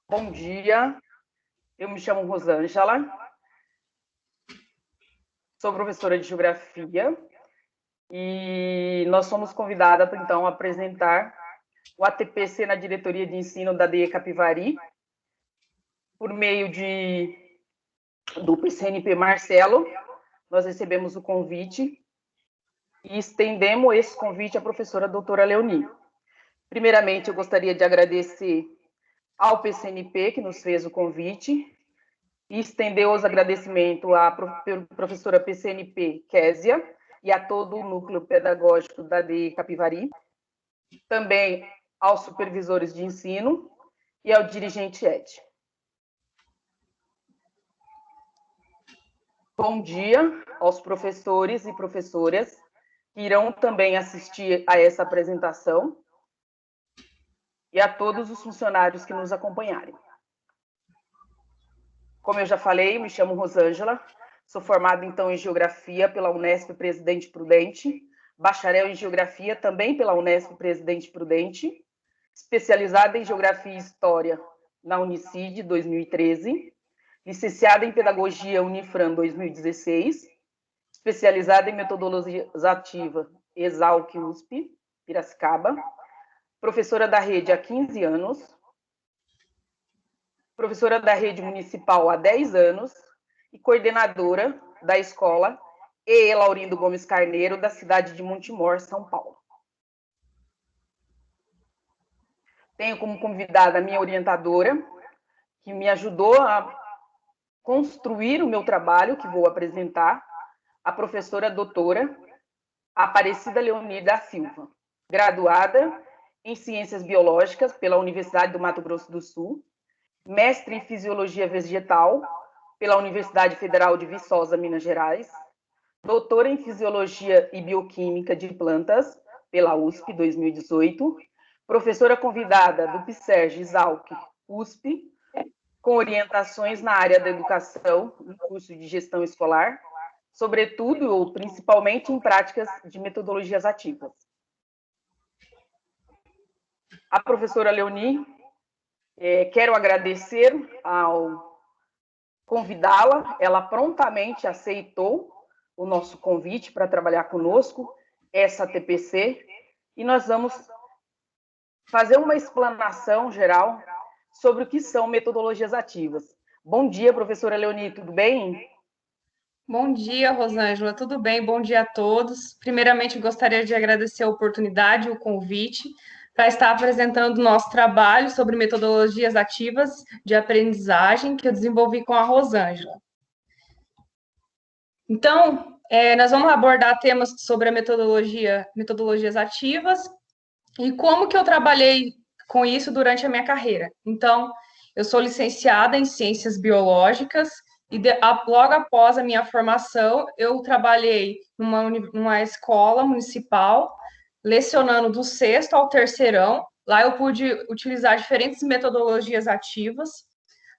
Bom dia, eu me chamo Rosângela, sou professora de Geografia e nós somos convidadas, então, a apresentar o ATPC na Diretoria de Ensino da DE Capivari, por meio do PCNP Marcelo. Nós recebemos o convite e estendemos esse convite à professora doutora Leoni. Primeiramente, eu gostaria de agradecer ao PCNP, que nos fez o convite, e estender os agradecimentos à professora PCNP Késia e a todo o núcleo pedagógico da DE Capivari, também aos supervisores de ensino e ao dirigente ED. Bom dia aos professores e professoras que irão também assistir a essa apresentação e a todos os funcionários que nos acompanharem. Como eu já falei, me chamo Rosângela, sou formada, então, em Geografia pela Unesp Presidente Prudente, bacharel em Geografia também pela Unesp Presidente Prudente, especializada em Geografia e História na Unicid 2013, licenciada em Pedagogia Unifran 2016, especializada em Metodologias Ativas Exalc USP, Piracicaba, professora da rede há 15 anos, professora da rede municipal há 10 anos e coordenadora da escola E. Laurindo Gomes Carneiro, da cidade de Montemor, São Paulo. Tenho como convidada a minha orientadora, que me ajudou a construir o meu trabalho, que vou apresentar, a professora doutora Aparecida Leoni da Silva, graduada em Ciências Biológicas pela Universidade do Mato Grosso do Sul, mestre em Fisiologia Vegetal pela Universidade Federal de Viçosa, Minas Gerais, doutora em Fisiologia e Bioquímica de Plantas pela USP 2018, professora convidada do PSERG Exalc USP, com orientações na área da educação, no curso de gestão escolar, sobretudo ou principalmente em práticas de metodologias ativas. A professora Leoni, quero agradecer ao convidá-la, ela prontamente aceitou o nosso convite para trabalhar conosco, essa TPC, e nós vamos fazer uma explanação geral sobre o que são metodologias ativas. Bom dia, professora Leoni, tudo bem? Bom dia, Rosângela, tudo bem? Bom dia a todos. Primeiramente, gostaria de agradecer a oportunidade, o convite, para estar apresentando o nosso trabalho sobre metodologias ativas de aprendizagem que eu desenvolvi com a Rosângela. Então, nós vamos abordar temas sobre a metodologias ativas e como que eu trabalhei com isso durante a minha carreira. Então, eu sou licenciada em Ciências Biológicas e logo após a minha formação, eu trabalhei numa escola municipal, lecionando do sexto ao terceirão. Lá eu pude utilizar diferentes metodologias ativas.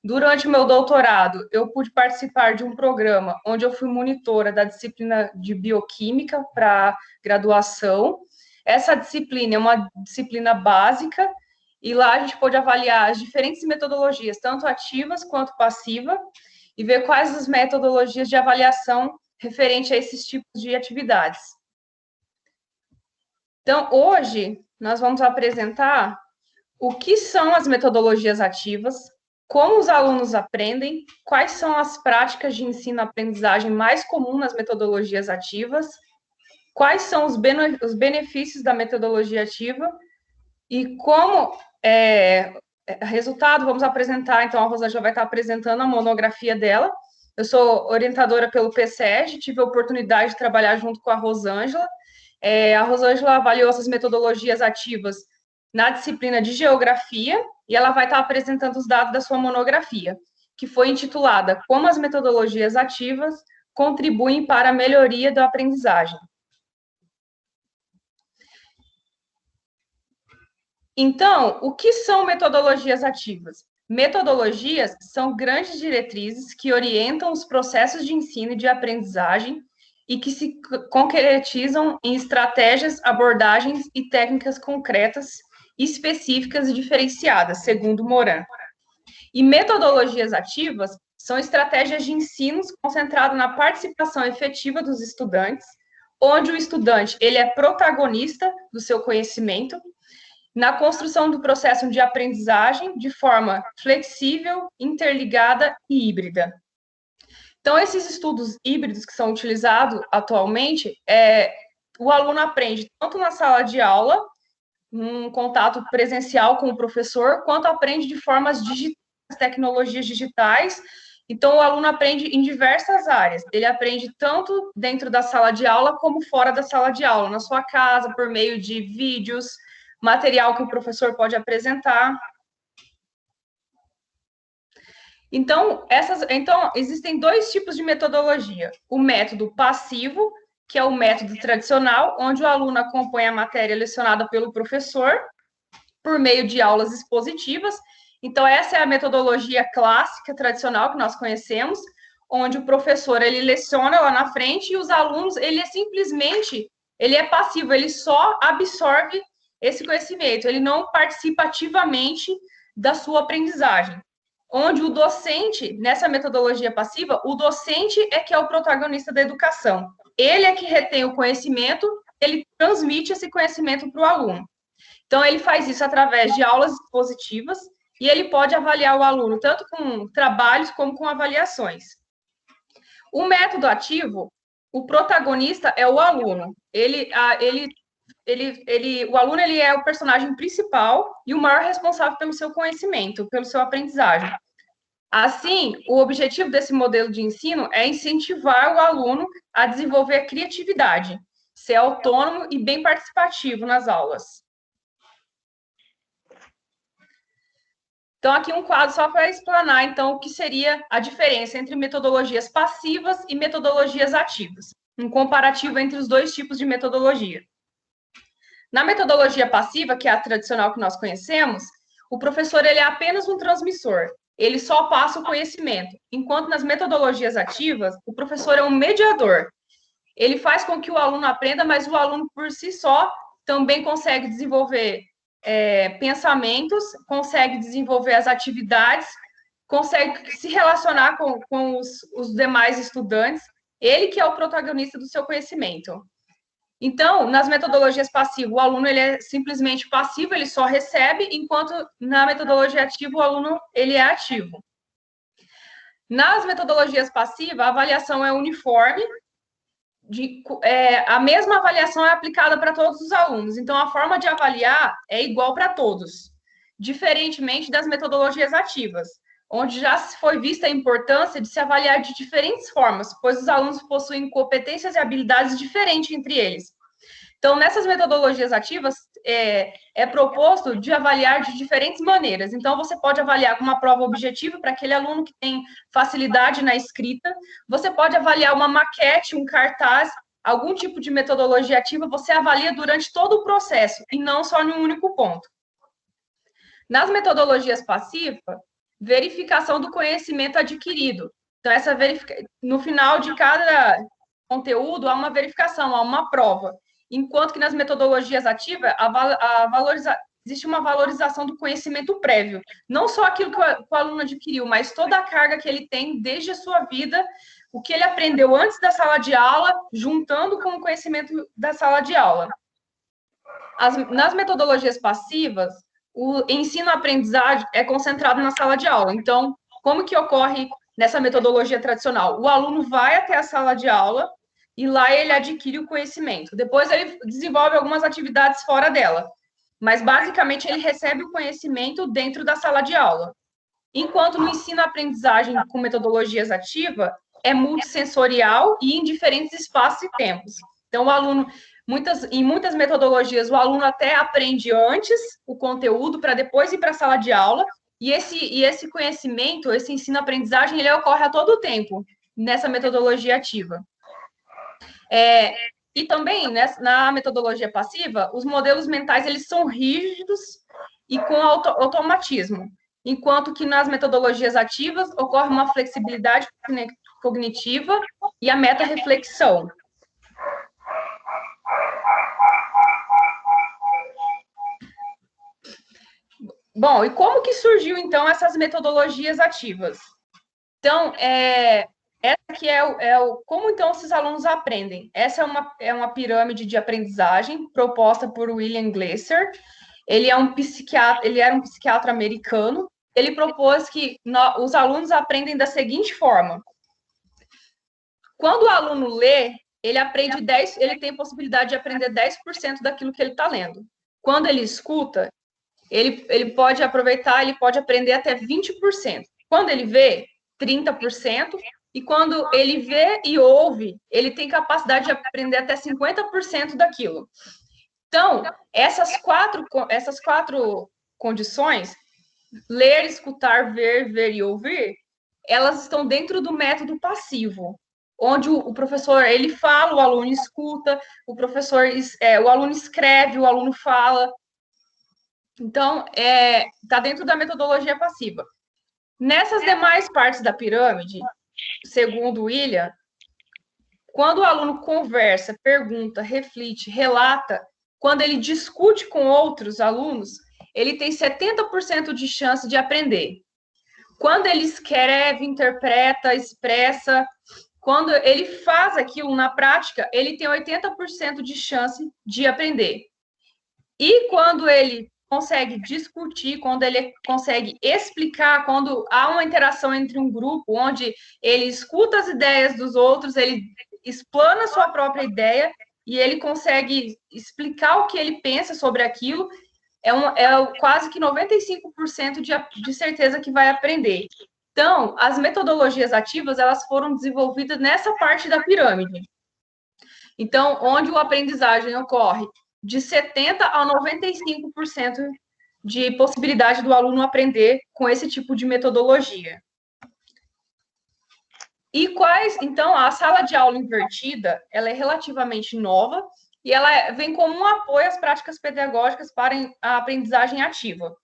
Durante o meu doutorado, eu pude participar de um programa onde eu fui monitora da disciplina de Bioquímica para graduação. Essa disciplina é uma disciplina básica e lá a gente pôde avaliar as diferentes metodologias, tanto ativas quanto passivas, e ver quais as metodologias de avaliação referente a esses tipos de atividades. Então, hoje, nós vamos apresentar o que são as metodologias ativas, como os alunos aprendem, quais são as práticas de ensino-aprendizagem mais comuns nas metodologias ativas, quais são os benefícios da metodologia ativa e como resultado, vamos apresentar, então a Rosângela vai estar apresentando a monografia dela. Eu sou orientadora pelo PSERG, tive a oportunidade de trabalhar junto com a Rosângela. A Rosângela avaliou essas metodologias ativas na disciplina de Geografia e ela vai estar apresentando os dados da sua monografia, que foi intitulada Como as metodologias ativas contribuem para a melhoria da aprendizagem. Então, o que são metodologias ativas? Metodologias são grandes diretrizes que orientam os processos de ensino e de aprendizagem e que se concretizam em estratégias, abordagens e técnicas concretas, específicas e diferenciadas, segundo Moran. E metodologias ativas são estratégias de ensino concentradas na participação efetiva dos estudantes, onde o estudante ele é protagonista do seu conhecimento, na construção do processo de aprendizagem de forma flexível, interligada e híbrida. Então, esses estudos híbridos que são utilizados atualmente, o aluno aprende tanto na sala de aula, um contato presencial com o professor, quanto aprende de formas digitais, tecnologias digitais. Então, o aluno aprende em diversas áreas. Ele aprende tanto dentro da sala de aula, como fora da sala de aula, na sua casa, por meio de vídeos, material que o professor pode apresentar. Então, existem dois tipos de metodologia. O método passivo, que é o método tradicional, onde o aluno acompanha a matéria lecionada pelo professor por meio de aulas expositivas. Então, essa é a metodologia clássica, tradicional, que nós conhecemos, onde o professor, ele leciona lá na frente e os alunos, ele é passivo, ele só absorve esse conhecimento, ele não participa ativamente da sua aprendizagem. Onde o docente, nessa metodologia passiva, o docente é que é o protagonista da educação. Ele é que retém o conhecimento, ele transmite esse conhecimento para o aluno. Então, ele faz isso através de aulas expositivas e ele pode avaliar o aluno tanto com trabalhos como com avaliações. O método ativo, o protagonista é o aluno. O aluno ele é o personagem principal e o maior responsável pelo seu conhecimento, pelo seu aprendizagem. Assim, o objetivo desse modelo de ensino é incentivar o aluno a desenvolver a criatividade, ser autônomo e bem participativo nas aulas. Então, aqui um quadro só para explanar, então, o que seria a diferença entre metodologias passivas e metodologias ativas, um comparativo entre os dois tipos de metodologia. Na metodologia passiva, que é a tradicional que nós conhecemos, o professor ele é apenas um transmissor, ele só passa o conhecimento, enquanto nas metodologias ativas, o professor é um mediador. Ele faz com que o aluno aprenda, mas o aluno por si só também consegue desenvolver pensamentos, consegue desenvolver as atividades, consegue se relacionar com os demais estudantes, ele que é o protagonista do seu conhecimento. Então, nas metodologias passivas, o aluno ele é simplesmente passivo, ele só recebe, enquanto na metodologia ativa, o aluno ele é ativo. Nas metodologias passivas, a avaliação é uniforme, a mesma avaliação é aplicada para todos os alunos. Então, a forma de avaliar é igual para todos, diferentemente das metodologias ativas, onde já foi vista a importância de se avaliar de diferentes formas, pois os alunos possuem competências e habilidades diferentes entre eles. Então, nessas metodologias ativas, é proposto de avaliar de diferentes maneiras. Então, você pode avaliar com uma prova objetiva para aquele aluno que tem facilidade na escrita, você pode avaliar uma maquete, um cartaz, algum tipo de metodologia ativa, você avalia durante todo o processo, e não só em um único ponto. Nas metodologias passivas, verificação do conhecimento adquirido. Então, no final de cada conteúdo, há uma verificação, há uma prova. Enquanto que nas metodologias ativas, existe uma valorização do conhecimento prévio. Não só aquilo que o aluno adquiriu, mas toda a carga que ele tem desde a sua vida, o que ele aprendeu antes da sala de aula, juntando com o conhecimento da sala de aula. Nas metodologias passivas, o ensino-aprendizagem é concentrado na sala de aula. Então, como que ocorre nessa metodologia tradicional? O aluno vai até a sala de aula e lá ele adquire o conhecimento. Depois ele desenvolve algumas atividades fora dela, mas basicamente ele recebe o conhecimento dentro da sala de aula. Enquanto no ensino-aprendizagem com metodologias ativas, é multissensorial e em diferentes espaços e tempos. Então, o aluno... Em muitas metodologias, o aluno até aprende antes o conteúdo para depois ir para a sala de aula, e esse conhecimento, esse ensino-aprendizagem, ele ocorre a todo tempo nessa metodologia ativa. E também, na metodologia passiva, os modelos mentais eles são rígidos e com automatismo, enquanto que nas metodologias ativas ocorre uma flexibilidade cognitiva e a meta-reflexão. Bom, e como que surgiu, então, essas metodologias ativas? Então, essa aqui como, então, esses alunos aprendem. Essa é uma pirâmide de aprendizagem proposta por William Glasser. Ele era um psiquiatra americano. Ele propôs que os alunos aprendem da seguinte forma. Quando o aluno lê, ele tem possibilidade de aprender 10% daquilo que ele está lendo. Quando ele escuta, ele pode aproveitar, ele pode aprender até 20%. Quando ele vê, 30%. E quando ele vê e ouve, ele tem capacidade de aprender até 50% daquilo. Então, essas quatro condições, ler, escutar, ver e ouvir, elas estão dentro do método passivo, onde o professor, ele fala, o aluno escuta, o aluno escreve, o aluno fala. Então, está dentro da metodologia passiva. Nessas demais partes da pirâmide, segundo William, quando o aluno conversa, pergunta, reflete, relata, quando ele discute com outros alunos, ele tem 70% de chance de aprender. Quando ele escreve, interpreta, expressa, quando ele faz aquilo na prática, ele tem 80% de chance de aprender. E quando ele consegue discutir, quando ele consegue explicar, quando há uma interação entre um grupo, onde ele escuta as ideias dos outros, ele explana a sua própria ideia e ele consegue explicar o que ele pensa sobre aquilo, quase que 95% de certeza que vai aprender. Então, as metodologias ativas, elas foram desenvolvidas nessa parte da pirâmide. Então, onde a aprendizagem ocorre de 70% a 95% de possibilidade do aluno aprender com esse tipo de metodologia. Então, a sala de aula invertida, ela é relativamente nova e ela vem como um apoio às práticas pedagógicas para a aprendizagem ativa.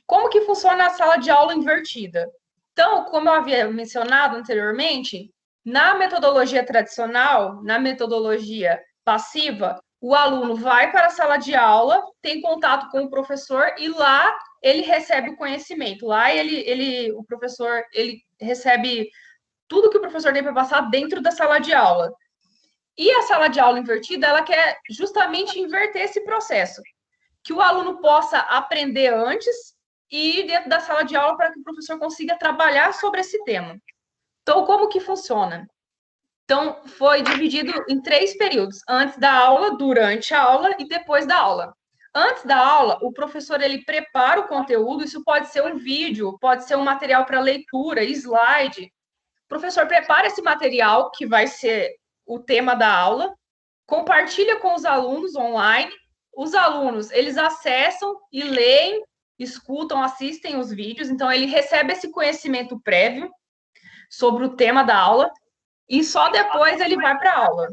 Como que funciona a sala de aula invertida? Então, como eu havia mencionado anteriormente, na metodologia tradicional, na metodologia passiva, o aluno vai para a sala de aula, tem contato com o professor e lá ele recebe o conhecimento. Lá o professor ele recebe tudo que o professor tem para passar dentro da sala de aula. E a sala de aula invertida, ela quer justamente inverter esse processo, que o aluno possa aprender antes e ir dentro da sala de aula para que o professor consiga trabalhar sobre esse tema. Então, como que funciona? Então, foi dividido em 3 períodos, antes da aula, durante a aula e depois da aula. Antes da aula, o professor ele prepara o conteúdo, isso pode ser um vídeo, pode ser um material para leitura, slide. O professor prepara esse material, que vai ser o tema da aula, compartilha com os alunos online. Os alunos, eles acessam e leem, escutam, assistem os vídeos, então ele recebe esse conhecimento prévio sobre o tema da aula e só depois ele vai para a aula.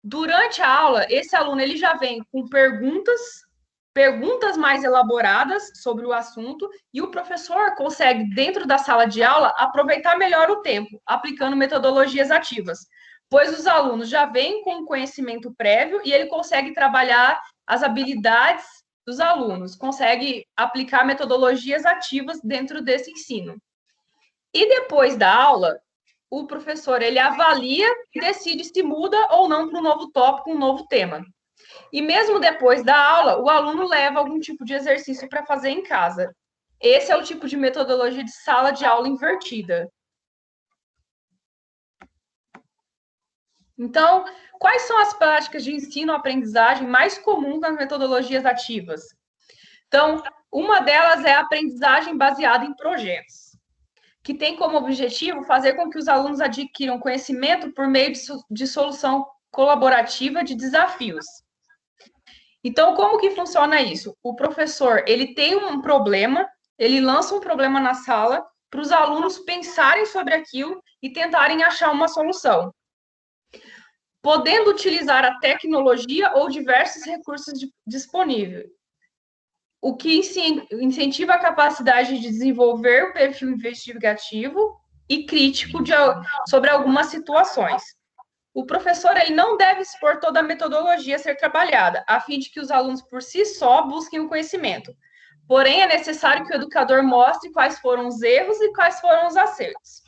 Durante a aula, esse aluno ele já vem com perguntas mais elaboradas sobre o assunto e o professor consegue, dentro da sala de aula, aproveitar melhor o tempo, aplicando metodologias ativas, pois os alunos já vêm com conhecimento prévio e ele consegue trabalhar as habilidades dos alunos, consegue aplicar metodologias ativas dentro desse ensino. E depois da aula, o professor ele avalia e decide se muda ou não para um novo tópico, um novo tema. E mesmo depois da aula, o aluno leva algum tipo de exercício para fazer em casa. Esse é o tipo de metodologia de sala de aula invertida. Então, quais são as práticas de ensino-aprendizagem mais comuns nas metodologias ativas? Então, uma delas é a aprendizagem baseada em projetos, que tem como objetivo fazer com que os alunos adquiram conhecimento por meio de solução colaborativa de desafios. Então, como que funciona isso? O professor, ele tem um problema, ele lança um problema na sala para os alunos pensarem sobre aquilo e tentarem achar uma solução, podendo utilizar a tecnologia ou diversos recursos disponíveis, o que incentiva a capacidade de desenvolver o perfil investigativo e crítico sobre algumas situações. O professor ele não deve expor toda a metodologia a ser trabalhada, a fim de que os alunos por si só busquem o conhecimento, Porém, é necessário que o educador mostre quais foram os erros e quais foram os acertos.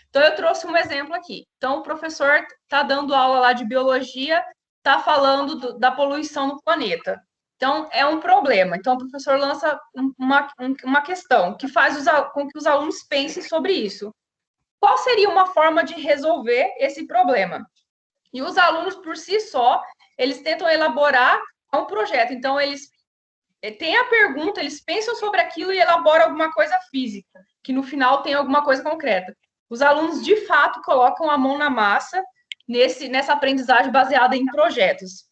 Então, eu trouxe um exemplo aqui. Então, o professor está dando aula lá de biologia, está falando da poluição no planeta. Então, é um problema. Então, o professor lança uma questão que faz com que os alunos pensem sobre isso. Qual seria uma forma de resolver esse problema? E os alunos, por si só, eles tentam elaborar um projeto. Então, eles têm a pergunta, eles pensam sobre aquilo e elaboram alguma coisa física, que no final tem alguma coisa concreta. Os alunos, de fato, colocam a mão na massa nessa aprendizagem baseada em projetos.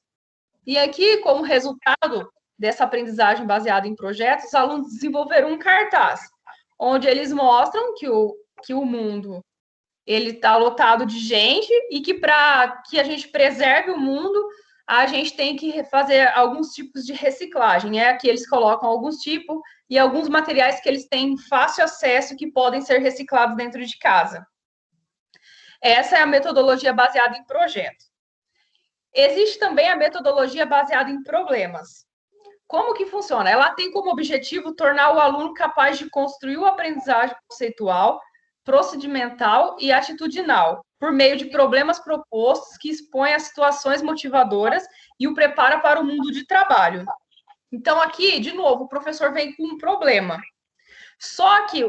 E aqui, como resultado dessa aprendizagem baseada em projetos, os alunos desenvolveram um cartaz, onde eles mostram que o mundo ele está lotado de gente e que para que a gente preserve o mundo, a gente tem que fazer alguns tipos de reciclagem. Aqui eles colocam alguns tipos e alguns materiais que eles têm fácil acesso que podem ser reciclados dentro de casa. Essa é a metodologia baseada em projeto. Existe também a metodologia baseada em problemas. Como que funciona? Ela tem como objetivo tornar o aluno capaz de construir uma aprendizagem conceitual, procedimental e atitudinal, por meio de problemas propostos que expõem as situações motivadoras e o prepara para o mundo de trabalho. Então, aqui, de novo, o professor vem com um problema. Só que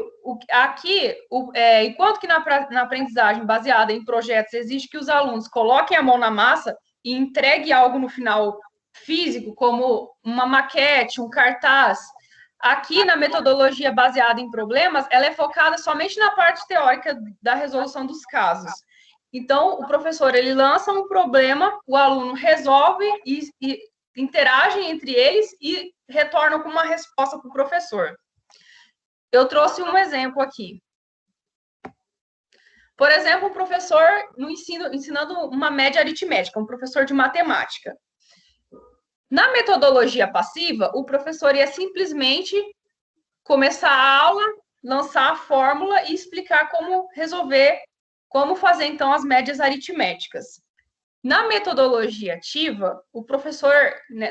enquanto que na aprendizagem baseada em projetos exige que os alunos coloquem a mão na massa e entreguem algo no final físico, como uma maquete, um cartaz, aqui na metodologia baseada em problemas, ela é focada somente na parte teórica da resolução dos casos. Então, o professor, ele lança um problema, o aluno resolve e interagem entre eles e retornam com uma resposta para o professor. Eu trouxe um exemplo aqui. Por exemplo, um professor no ensino, ensinando uma média aritmética, um professor de matemática. Na metodologia passiva, o professor ia simplesmente começar a aula, lançar a fórmula e explicar como resolver, como fazer, então, as médias aritméticas. Na metodologia ativa,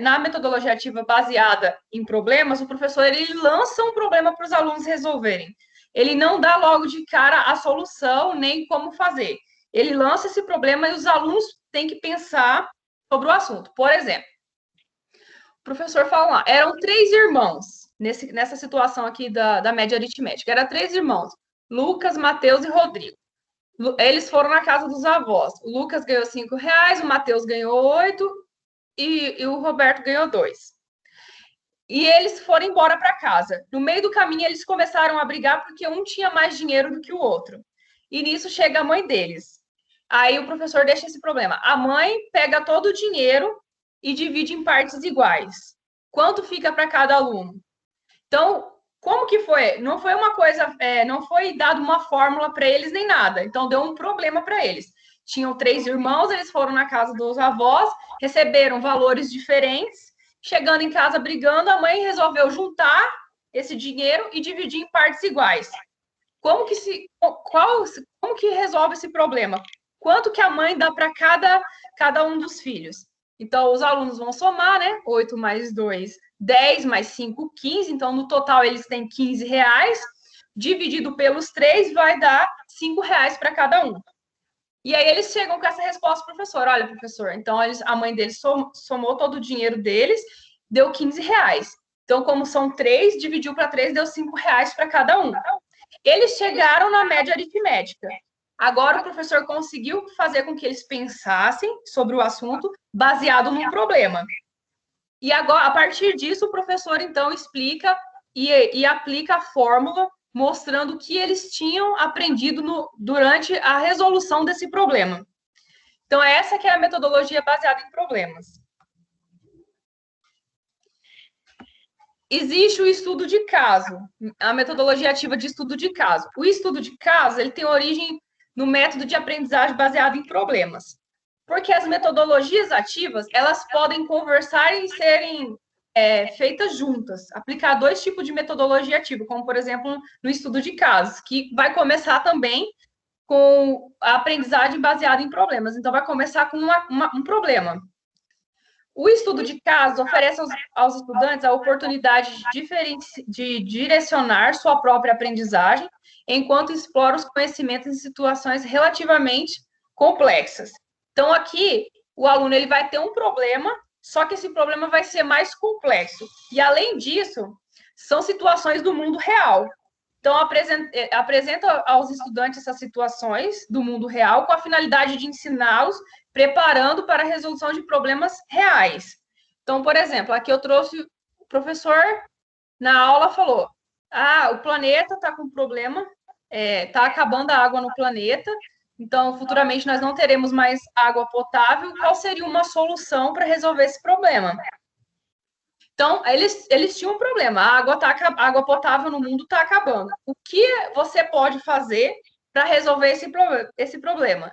na metodologia ativa baseada em problemas, o professor ele lança um problema para os alunos resolverem. Ele não dá logo de cara a solução, nem como fazer. Ele lança esse problema e os alunos têm que pensar sobre o assunto. Por exemplo, o professor fala lá, eram 3 irmãos, nessa situação aqui da média aritmética. Eram 3 irmãos, Lucas, Mateus e Rodrigo. Eles foram na casa dos avós. O Lucas ganhou R$5, o Mateus ganhou 8 e o Roberto ganhou 2. E eles foram embora para casa. No meio do caminho, eles começaram a brigar porque um tinha mais dinheiro do que o outro. E nisso chega a mãe deles. Aí o professor deixa esse problema. A mãe pega todo o dinheiro e divide em partes iguais. Quanto fica para cada aluno? Então, como que foi? Não foi uma coisa, não foi dado uma fórmula para eles nem nada. Então, deu um problema para eles. Tinham 3 irmãos, eles foram na casa dos avós, receberam valores diferentes. Chegando em casa brigando, a mãe resolveu juntar esse dinheiro e dividir em partes iguais. Como que resolve esse problema? Quanto que a mãe dá para cada um dos filhos? Então, os alunos vão somar, né? 8 mais 2, 10 mais 5, 15. Então, no total, eles têm R$15. Dividido pelos 3, vai dar R$5 para cada um. E aí, eles chegam com essa resposta pro professor. Olha, professor, então a mãe deles somou todo o dinheiro deles, deu R$15. Então, como são 3, dividiu para 3, deu R$5 para cada um. Eles chegaram na média aritmética. Agora, o professor conseguiu fazer com que eles pensassem sobre o assunto baseado num problema. E agora, a partir disso, o professor, então, explica e aplica a fórmula, mostrando o que eles tinham aprendido durante a resolução desse problema. Então, essa que é a metodologia baseada em problemas. Existe o estudo de caso, a metodologia ativa de estudo de caso. O estudo de caso, ele tem origem no método de aprendizagem baseado em problemas. Porque as metodologias ativas, elas podem conversar e serem feitas juntas. Aplicar 2 tipos de metodologia ativa, como, por exemplo, no estudo de casos, que vai começar também com a aprendizagem baseada em problemas. Então, vai começar com um problema. O estudo de caso oferece aos estudantes a oportunidade de direcionar sua própria aprendizagem, enquanto explora os conhecimentos em situações relativamente complexas. Então, aqui, o aluno ele vai ter um problema, só que esse problema vai ser mais complexo. E, além disso, são situações do mundo real. Então, apresenta aos estudantes essas situações do mundo real com a finalidade de ensiná-los, preparando para a resolução de problemas reais. Então, por exemplo, aqui eu trouxe o professor na aula falou: o planeta está com problema, está acabando a água no planeta, então futuramente nós não teremos mais água potável. Qual seria uma solução para resolver esse problema? Então, eles tinham um problema. A água potável no mundo está acabando. O que você pode fazer para resolver esse problema?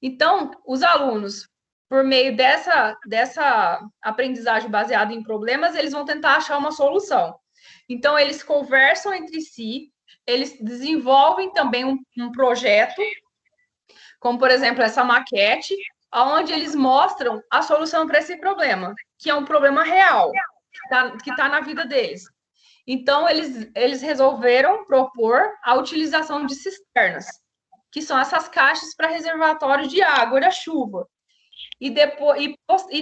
Então, os alunos, por meio dessa aprendizagem baseada em problemas, eles vão tentar achar uma solução. Então, eles conversam entre si, eles desenvolvem também um projeto, como, por exemplo, essa maquete, onde eles mostram a solução para esse problema, que é um problema real, que tá na vida deles. Então, eles resolveram propor a utilização de cisternas, que são essas caixas para reservatório de água da chuva. E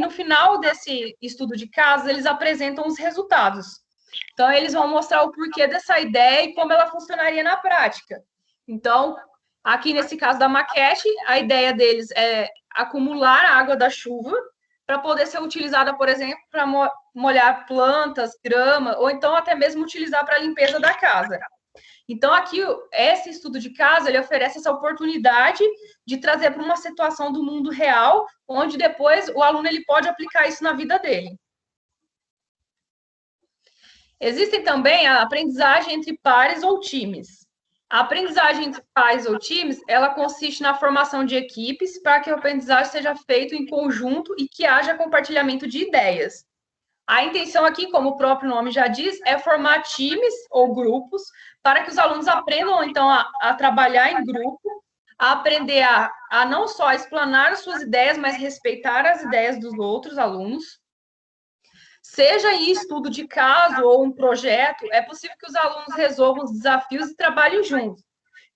no final desse estudo de casos, eles apresentam os resultados. Então, eles vão mostrar o porquê dessa ideia e como ela funcionaria na prática. Então, aqui nesse caso da maquete, a ideia deles é acumular a água da chuva para poder ser utilizada, por exemplo, para molhar plantas, grama, ou então até mesmo utilizar para a limpeza da casa. Então, aqui, esse estudo de caso, ele oferece essa oportunidade de trazer para uma situação do mundo real, onde depois o aluno ele pode aplicar isso na vida dele. Existem também a aprendizagem entre pares ou times. A aprendizagem entre pares ou times, ela consiste na formação de equipes para que a aprendizagem seja feita em conjunto e que haja compartilhamento de ideias. A intenção aqui, como o próprio nome já diz, é formar times ou grupos para que os alunos aprendam, então, a trabalhar em grupo, a aprender a não só explanar as suas ideias, mas respeitar as ideias dos outros alunos. Seja em estudo de caso ou um projeto, é possível que os alunos resolvam os desafios e trabalhem juntos,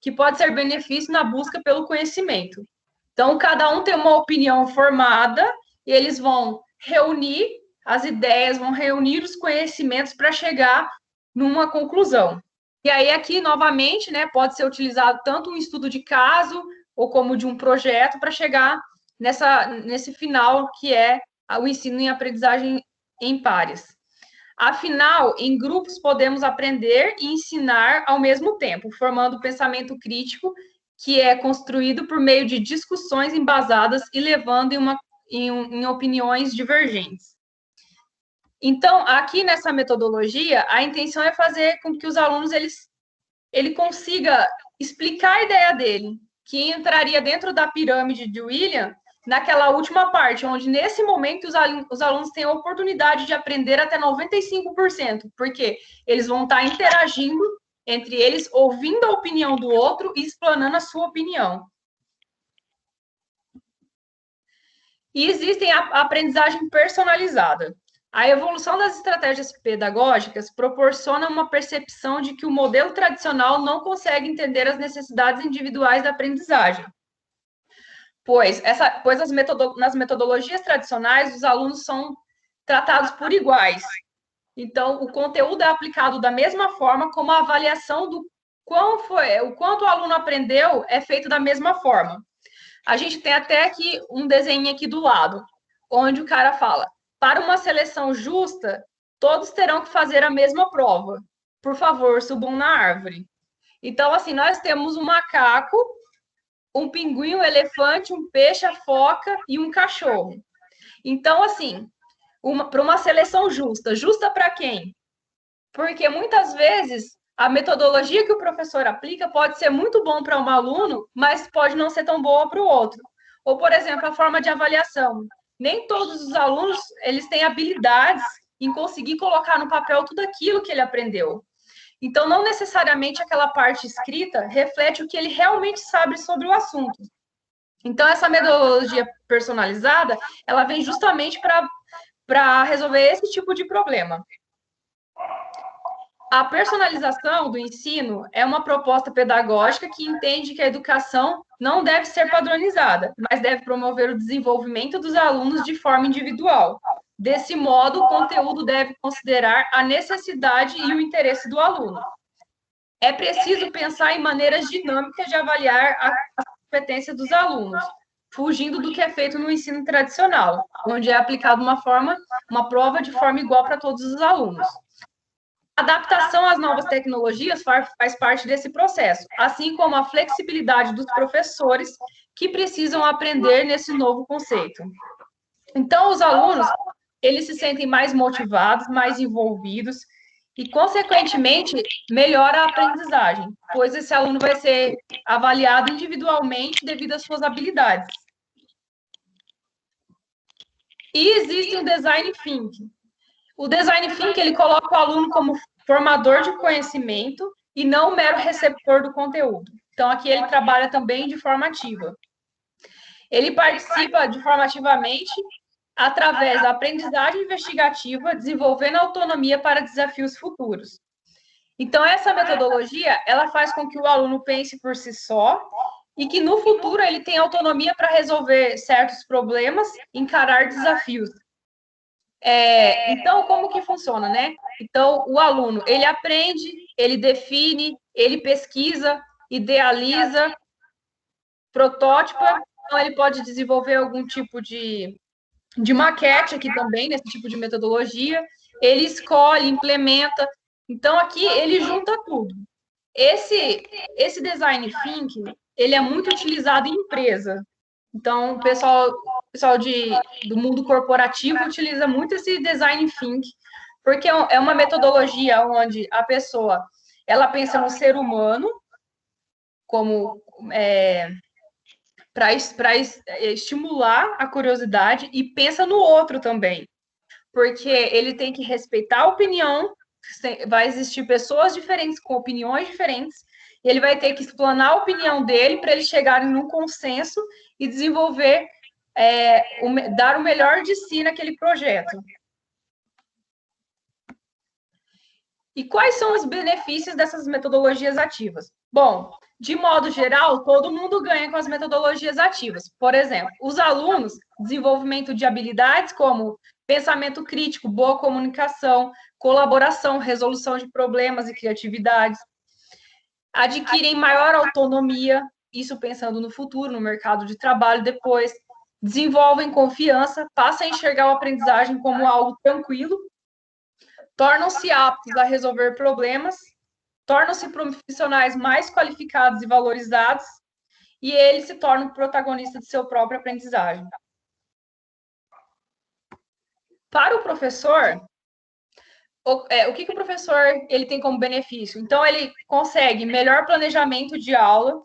que pode ser benefício na busca pelo conhecimento. Então, cada um tem uma opinião formada e eles vão reunir as ideias, vão reunir os conhecimentos para chegar numa conclusão. E aí, aqui, novamente, né, pode ser utilizado tanto um estudo de caso ou como de um projeto para chegar nesse final, que é o ensino e aprendizagem em pares. Afinal, em grupos podemos aprender e ensinar ao mesmo tempo, formando pensamento crítico que é construído por meio de discussões embasadas e levando em opiniões divergentes. Então, aqui nessa metodologia, a intenção é fazer com que os alunos ele consiga explicar a ideia dele, que entraria dentro da pirâmide de William, naquela última parte, onde nesse momento os alunos têm a oportunidade de aprender até 95%, porque eles vão estar interagindo entre eles, ouvindo a opinião do outro e explanando a sua opinião. E existem a aprendizagem personalizada. A evolução das estratégias pedagógicas proporciona uma percepção de que o modelo tradicional não consegue entender as necessidades individuais da aprendizagem. Pois nas metodologias tradicionais, os alunos são tratados por iguais. Então, o conteúdo é aplicado da mesma forma, como a avaliação do o quanto o aluno aprendeu é feito da mesma forma. A gente tem até aqui um desenho aqui do lado, onde o cara fala: para uma seleção justa, todos terão que fazer a mesma prova. Por favor, subam na árvore. Então, assim, nós temos um macaco, um pinguim, um elefante, um peixe, a foca e um cachorro. Então, assim, para uma seleção justa. Justa para quem? Porque muitas vezes a metodologia que o professor aplica pode ser muito bom para um aluno, mas pode não ser tão boa para o outro. Ou, por exemplo, a forma de avaliação. Nem todos os alunos eles têm habilidades em conseguir colocar no papel tudo aquilo que ele aprendeu. Então, não necessariamente aquela parte escrita reflete o que ele realmente sabe sobre o assunto. Então, essa metodologia personalizada, ela vem justamente para para resolver esse tipo de problema. A personalização do ensino é uma proposta pedagógica que entende que a educação não deve ser padronizada, mas deve promover o desenvolvimento dos alunos de forma individual. Desse modo, o conteúdo deve considerar a necessidade e o interesse do aluno. É preciso pensar em maneiras dinâmicas de avaliar a competência dos alunos, fugindo do que é feito no ensino tradicional, onde é aplicada uma prova de forma igual para todos os alunos. A adaptação às novas tecnologias faz parte desse processo, assim como a flexibilidade dos professores que precisam aprender nesse novo conceito. Então, os alunos, eles se sentem mais motivados, mais envolvidos e, consequentemente, melhora a aprendizagem, pois esse aluno vai ser avaliado individualmente devido às suas habilidades. E existe o Design Thinking. O Design Thinking, ele coloca o aluno como formador de conhecimento e não mero receptor do conteúdo. Então, aqui ele trabalha também de forma ativa. Ele participa de forma ativamente através da aprendizagem investigativa, desenvolvendo autonomia para desafios futuros. Então, essa metodologia, ela faz com que o aluno pense por si só e que no futuro ele tenha autonomia para resolver certos problemas, encarar desafios. Então, como que funciona, né? Então, o aluno, ele aprende, ele define, ele pesquisa, idealiza, protótipa, então ele pode desenvolver algum tipo de maquete aqui também, nesse tipo de metodologia, ele escolhe, implementa, então aqui ele junta tudo. Esse design thinking, ele é muito utilizado em empresa, então o pessoal do mundo corporativo utiliza muito esse design thinking, porque é uma metodologia onde a pessoa, ela pensa no ser humano, como para estimular a curiosidade e pensa no outro também, porque ele tem que respeitar a opinião, vai existir pessoas diferentes com opiniões diferentes, e ele vai ter que explanar a opinião dele para eles chegarem num consenso e desenvolver, dar o melhor de si naquele projeto. E quais são os benefícios dessas metodologias ativas? Bom, de modo geral, todo mundo ganha com as metodologias ativas. Por exemplo, os alunos, desenvolvimento de habilidades como pensamento crítico, boa comunicação, colaboração, resolução de problemas e criatividades, adquirem maior autonomia, isso pensando no futuro, no mercado de trabalho depois, desenvolvem confiança, passam a enxergar a aprendizagem como algo tranquilo, tornam-se aptos a resolver problemas, tornam-se profissionais mais qualificados e valorizados, e eles se tornam protagonistas de seu próprio aprendizagem. Para o professor, o que o professor ele tem como benefício? Então, ele consegue melhor planejamento de aula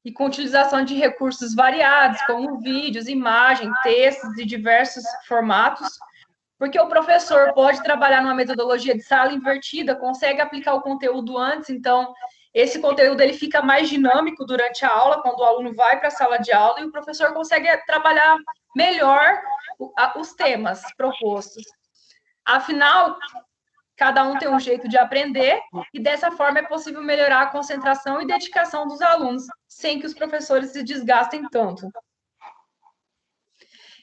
e com utilização de recursos variados, como vídeos, imagens, textos e diversos formatos, porque o professor pode trabalhar numa metodologia de sala invertida, consegue aplicar o conteúdo antes, então esse conteúdo ele fica mais dinâmico durante a aula, quando o aluno vai para a sala de aula, e o professor consegue trabalhar melhor os temas propostos. Afinal, cada um tem um jeito de aprender, e dessa forma é possível melhorar a concentração e dedicação dos alunos, sem que os professores se desgastem tanto.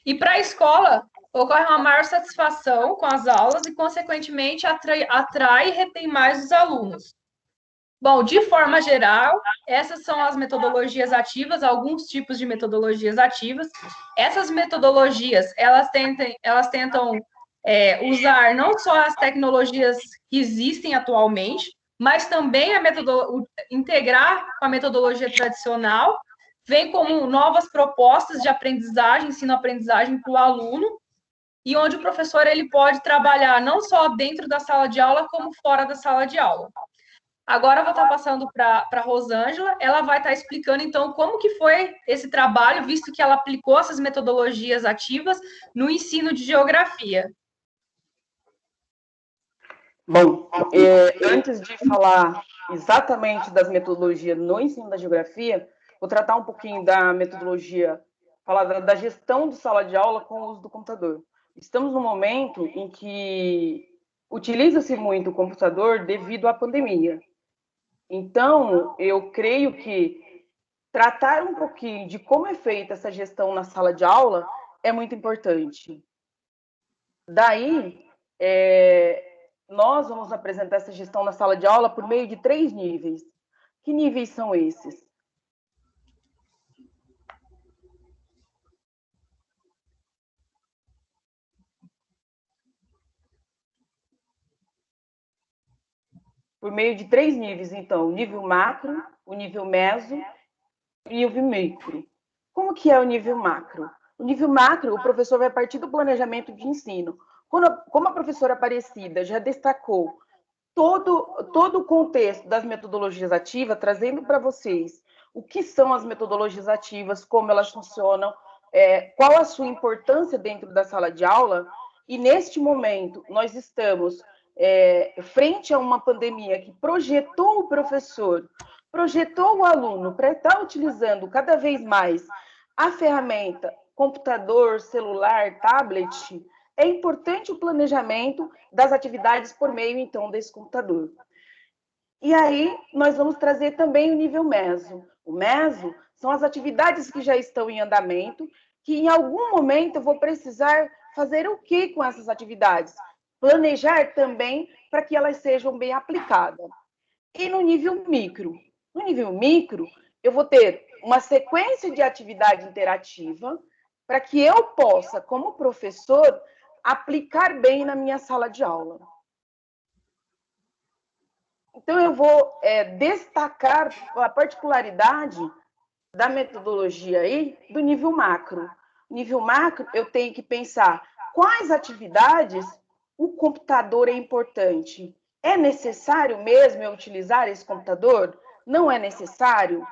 E para a escola, ocorre uma maior satisfação com as aulas e, consequentemente, atrai e retém mais os alunos. Bom, de forma geral, essas são as metodologias ativas, alguns tipos de metodologias ativas. Essas metodologias, elas tentam usar não só as tecnologias que existem atualmente, mas também integrar com a metodologia tradicional, vem como novas propostas de aprendizagem, ensino-aprendizagem para o aluno, e onde o professor ele pode trabalhar não só dentro da sala de aula, como fora da sala de aula. Agora eu vou estar passando para a Rosângela, ela vai estar explicando, então, como que foi esse trabalho, visto que ela aplicou essas metodologias ativas no ensino de geografia. Bom, antes de falar exatamente das metodologias no ensino da geografia, vou tratar um pouquinho da metodologia, falar da gestão de sala de aula com o uso do computador. estamos num momento em que utiliza-se muito o computador devido à pandemia. Então, eu creio que tratar um pouquinho de como é feita essa gestão na sala de aula é muito importante. Daí, nós vamos apresentar essa gestão na sala de aula por meio de 3 níveis. Que níveis são esses? Por meio de 3 níveis, então, o nível macro, o nível meso e o nível micro. Como que é o nível macro? O nível macro, o professor vai partir do planejamento de ensino. Como a professora Aparecida já destacou todo o contexto das metodologias ativas, trazendo para vocês o que são as metodologias ativas, como elas funcionam, qual a sua importância dentro da sala de aula, e neste momento nós estamos frente a uma pandemia que projetou o professor, projetou o aluno para estar utilizando cada vez mais a ferramenta computador, celular, tablet. É importante o planejamento das atividades por meio, então, desse computador. E aí, nós vamos trazer também o nível meso. O meso são as atividades que já estão em andamento, que em algum momento eu vou precisar fazer o que com essas atividades? Planejar também para que elas sejam bem aplicadas. E no nível micro? No nível micro, eu vou ter uma sequência de atividade interativa para que eu possa, como professor, aplicar bem na minha sala de aula. Então, eu vou destacar a particularidade da metodologia aí do nível macro. Nível macro, eu tenho que pensar quais atividades o computador é importante. É necessário mesmo eu utilizar esse computador? Não é necessário?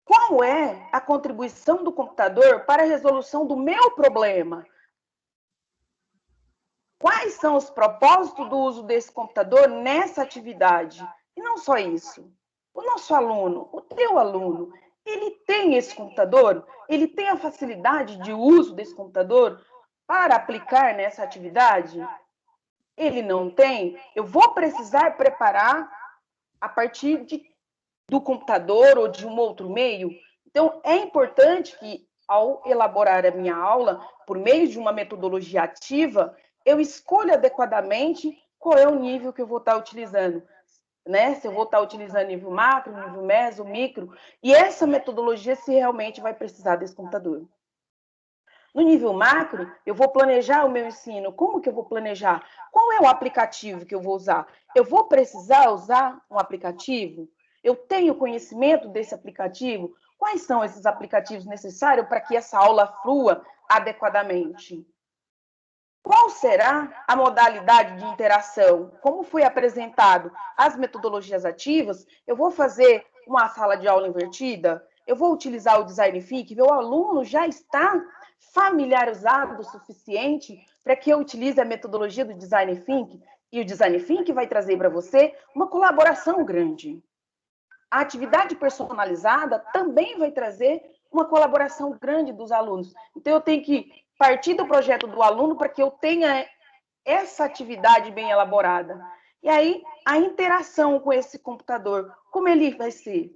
Qual é a contribuição do computador para a resolução do meu problema? Quais são os propósitos do uso desse computador nessa atividade? E não só isso. O nosso aluno, o teu aluno, ele tem esse computador? Ele tem a facilidade de uso desse computador para aplicar nessa atividade? Ele não tem? Eu vou precisar preparar a partir do computador ou de um outro meio? Então, é importante que, ao elaborar a minha aula, por meio de uma metodologia ativa, eu escolha adequadamente qual é o nível que eu vou estar utilizando. Né? Se eu vou estar utilizando nível macro, nível meso, micro, e essa metodologia se realmente vai precisar desse computador. No nível macro, eu vou planejar o meu ensino. Como que eu vou planejar? Qual é o aplicativo que eu vou usar? Eu vou precisar usar um aplicativo? Eu tenho conhecimento desse aplicativo? Quais são esses aplicativos necessários para que essa aula flua adequadamente? Qual será a modalidade de interação? Como foi apresentado as metodologias ativas, eu vou fazer uma sala de aula invertida? Eu vou utilizar o Design Thinking? Meu aluno já está familiarizado o suficiente para que eu utilize a metodologia do Design Thinking? E o Design Thinking vai trazer para você uma colaboração grande. A atividade personalizada também vai trazer uma colaboração grande dos alunos. Então, eu tenho que partir do projeto do aluno para que eu tenha essa atividade bem elaborada. E aí, a interação com esse computador, como ele vai ser?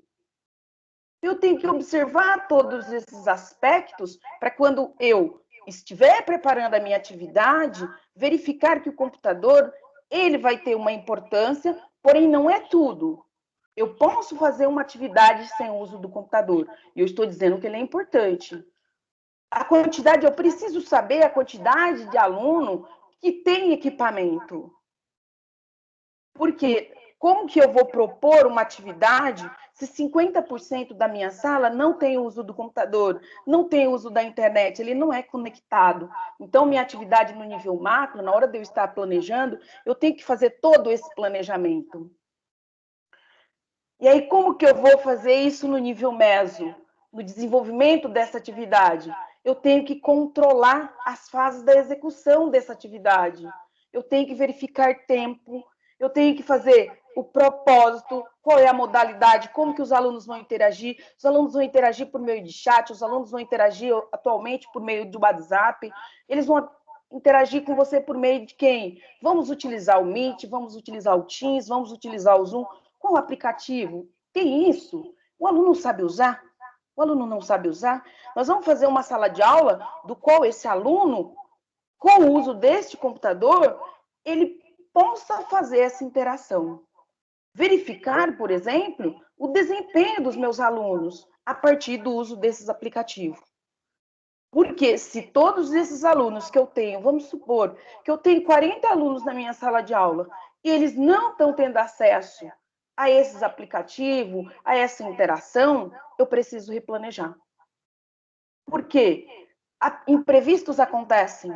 Eu tenho que observar todos esses aspectos para quando eu estiver preparando a minha atividade, verificar que o computador ele vai ter uma importância, porém não é tudo. Eu posso fazer uma atividade sem o uso do computador. E eu estou dizendo que ele é importante. A quantidade, eu preciso saber a quantidade de aluno que tem equipamento. Porque como que eu vou propor uma atividade se 50% da minha sala não tem uso do computador, não tem uso da internet, ele não é conectado? Então, minha atividade no nível macro, na hora de eu estar planejando, eu tenho que fazer todo esse planejamento. E aí, como que eu vou fazer isso no nível meso, no desenvolvimento dessa atividade? Eu tenho que controlar as fases da execução dessa atividade. Eu tenho que verificar tempo, eu tenho que fazer o propósito, qual é a modalidade, como que os alunos vão interagir. Os alunos vão interagir por meio de chat, os alunos vão interagir atualmente por meio do WhatsApp, eles vão interagir com você por meio de quem? Vamos utilizar o Meet, vamos utilizar o Teams, vamos utilizar o Zoom. Qual aplicativo? Tem isso? O aluno sabe usar? O aluno não sabe usar? Nós vamos fazer uma sala de aula do qual esse aluno, com o uso deste computador, ele possa fazer essa interação. Verificar, por exemplo, o desempenho dos meus alunos a partir do uso desses aplicativos. Porque se todos esses alunos que eu tenho, vamos supor que eu tenho 40 alunos na minha sala de aula, e eles não estão tendo acesso a esses aplicativos, a essa interação, eu preciso replanejar. Por quê? Imprevistos acontecem.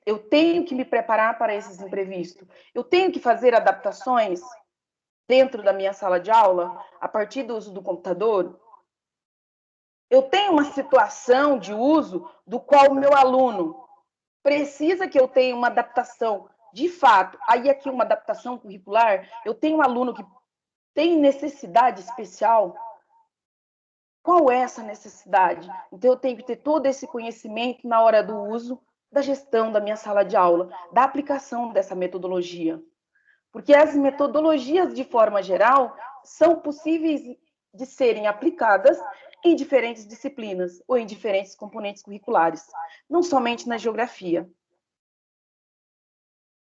Eu tenho que me preparar para esses imprevistos. Eu tenho que fazer adaptações dentro da minha sala de aula, a partir do uso do computador. Eu tenho uma situação de uso do qual o meu aluno precisa que eu tenha uma adaptação de fato. Aí aqui uma adaptação curricular, eu tenho um aluno que tem necessidade especial. Qual é essa necessidade? Então eu tenho que ter todo esse conhecimento na hora do uso, da gestão da minha sala de aula, da aplicação dessa metodologia. Porque as metodologias, de forma geral, são possíveis de serem aplicadas em diferentes disciplinas ou em diferentes componentes curriculares, não somente na geografia.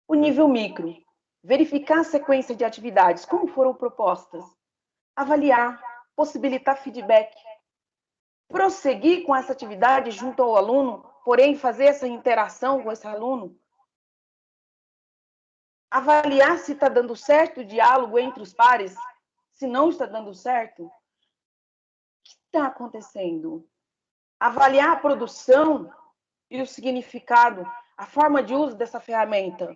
O nível micro, verificar a sequência de atividades, como foram propostas, avaliar, possibilitar feedback, prosseguir com essa atividade junto ao aluno, porém fazer essa interação com esse aluno, avaliar se está dando certo o diálogo entre os pares, se não está dando certo, o que está acontecendo? Avaliar a produção e o significado, a forma de uso dessa ferramenta,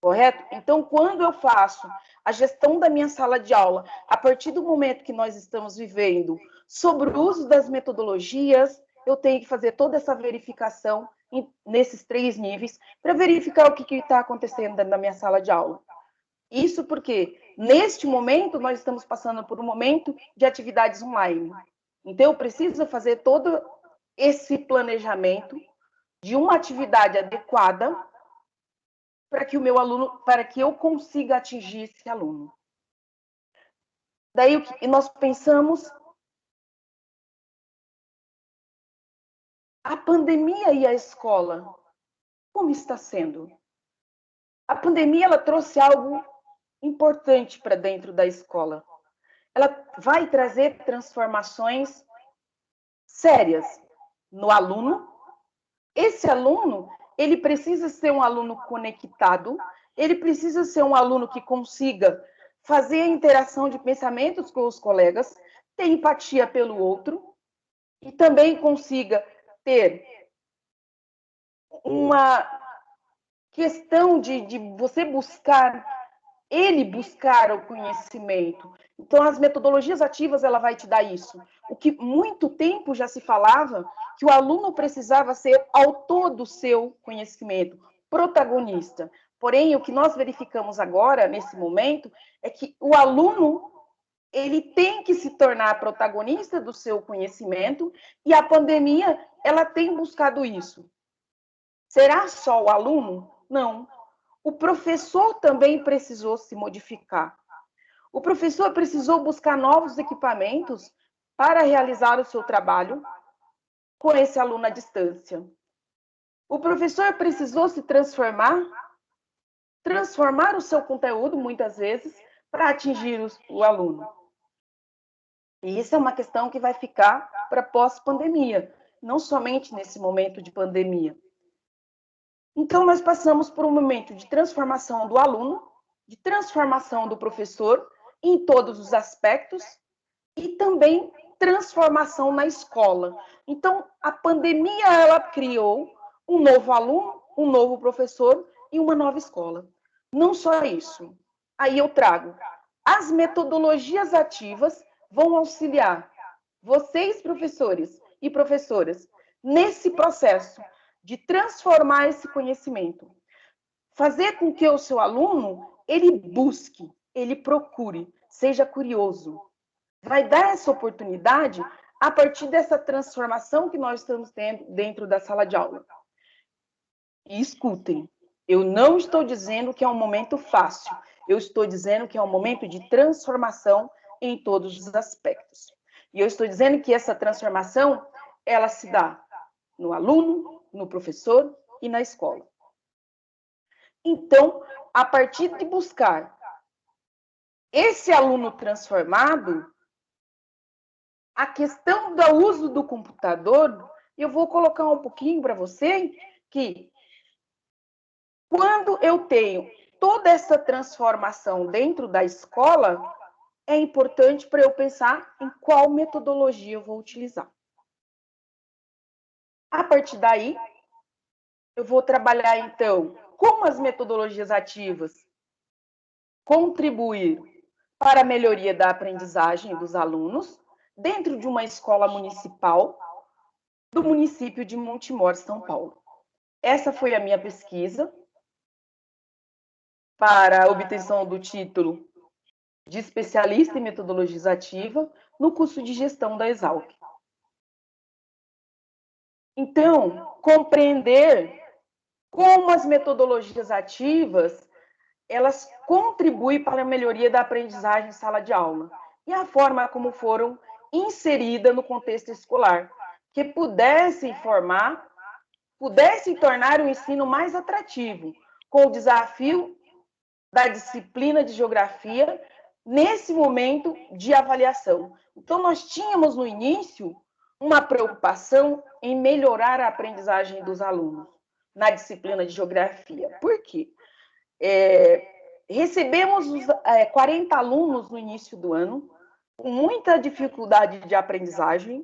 correto? Então, quando eu faço a gestão da minha sala de aula, a partir do momento que nós estamos vivendo, sobre o uso das metodologias, eu tenho que fazer toda essa verificação nesses 3 níveis, para verificar o que está acontecendo dentro da minha sala de aula. Isso porque, neste momento, nós estamos passando por um momento de atividades online. Então, eu preciso fazer todo esse planejamento de uma atividade adequada para que o meu aluno, para que eu consiga atingir esse aluno. Daí, nós pensamos a pandemia e a escola, como está sendo? A pandemia, ela trouxe algo importante para dentro da escola. Ela vai trazer transformações sérias no aluno. Esse aluno, ele precisa ser um aluno conectado, ele precisa ser um aluno que consiga fazer a interação de pensamentos com os colegas, ter empatia pelo outro e também consiga ter uma questão de você buscar, ele buscar o conhecimento. Então, as metodologias ativas, ela vai te dar isso. O que muito tempo já se falava, que o aluno precisava ser autor do seu conhecimento, protagonista. Porém, o que nós verificamos agora, nesse momento, é que o aluno, ele tem que se tornar protagonista do seu conhecimento, e a pandemia, ela tem buscado isso. Será só o aluno? Não. O professor também precisou se modificar. O professor precisou buscar novos equipamentos para realizar o seu trabalho com esse aluno à distância. O professor precisou se transformar o seu conteúdo, muitas vezes, para atingir o aluno. E isso é uma questão que vai ficar para pós-pandemia, não somente nesse momento de pandemia. Então, nós passamos por um momento de transformação do aluno, de transformação do professor em todos os aspectos e também transformação na escola. Então, a pandemia, ela criou um novo aluno, um novo professor e uma nova escola. Não só isso. Aí eu trago. As metodologias ativas vão auxiliar vocês, professores e professoras, nesse processo de transformar esse conhecimento. Fazer com que o seu aluno, ele busque, ele procure, seja curioso. Vai dar essa oportunidade a partir dessa transformação que nós estamos tendo dentro da sala de aula. E escutem, eu não estou dizendo que é um momento fácil, eu estou dizendo que é um momento de transformação em todos os aspectos. E eu estou dizendo que essa transformação, ela se dá no aluno, no professor e na escola. Então, a partir de buscar esse aluno transformado, a questão do uso do computador, eu vou colocar um pouquinho para você que quando eu tenho toda essa transformação dentro da escola, é importante para eu pensar em qual metodologia eu vou utilizar. A partir daí, eu vou trabalhar, então, como as metodologias ativas contribuir para a melhoria da aprendizagem dos alunos dentro de uma escola municipal do município de Montemor, São Paulo. Essa foi a minha pesquisa para a obtenção do título de especialista em metodologia ativa no curso de gestão da Exalc. Então, compreender como as metodologias ativas elas contribuem para a melhoria da aprendizagem em sala de aula e a forma como foram inseridas no contexto escolar, que pudessem tornar o ensino mais atrativo, com o desafio da disciplina de geografia nesse momento de avaliação. Então, nós tínhamos no início uma preocupação em melhorar a aprendizagem dos alunos na disciplina de geografia. Por quê? Recebemos 40 alunos no início do ano, com muita dificuldade de aprendizagem,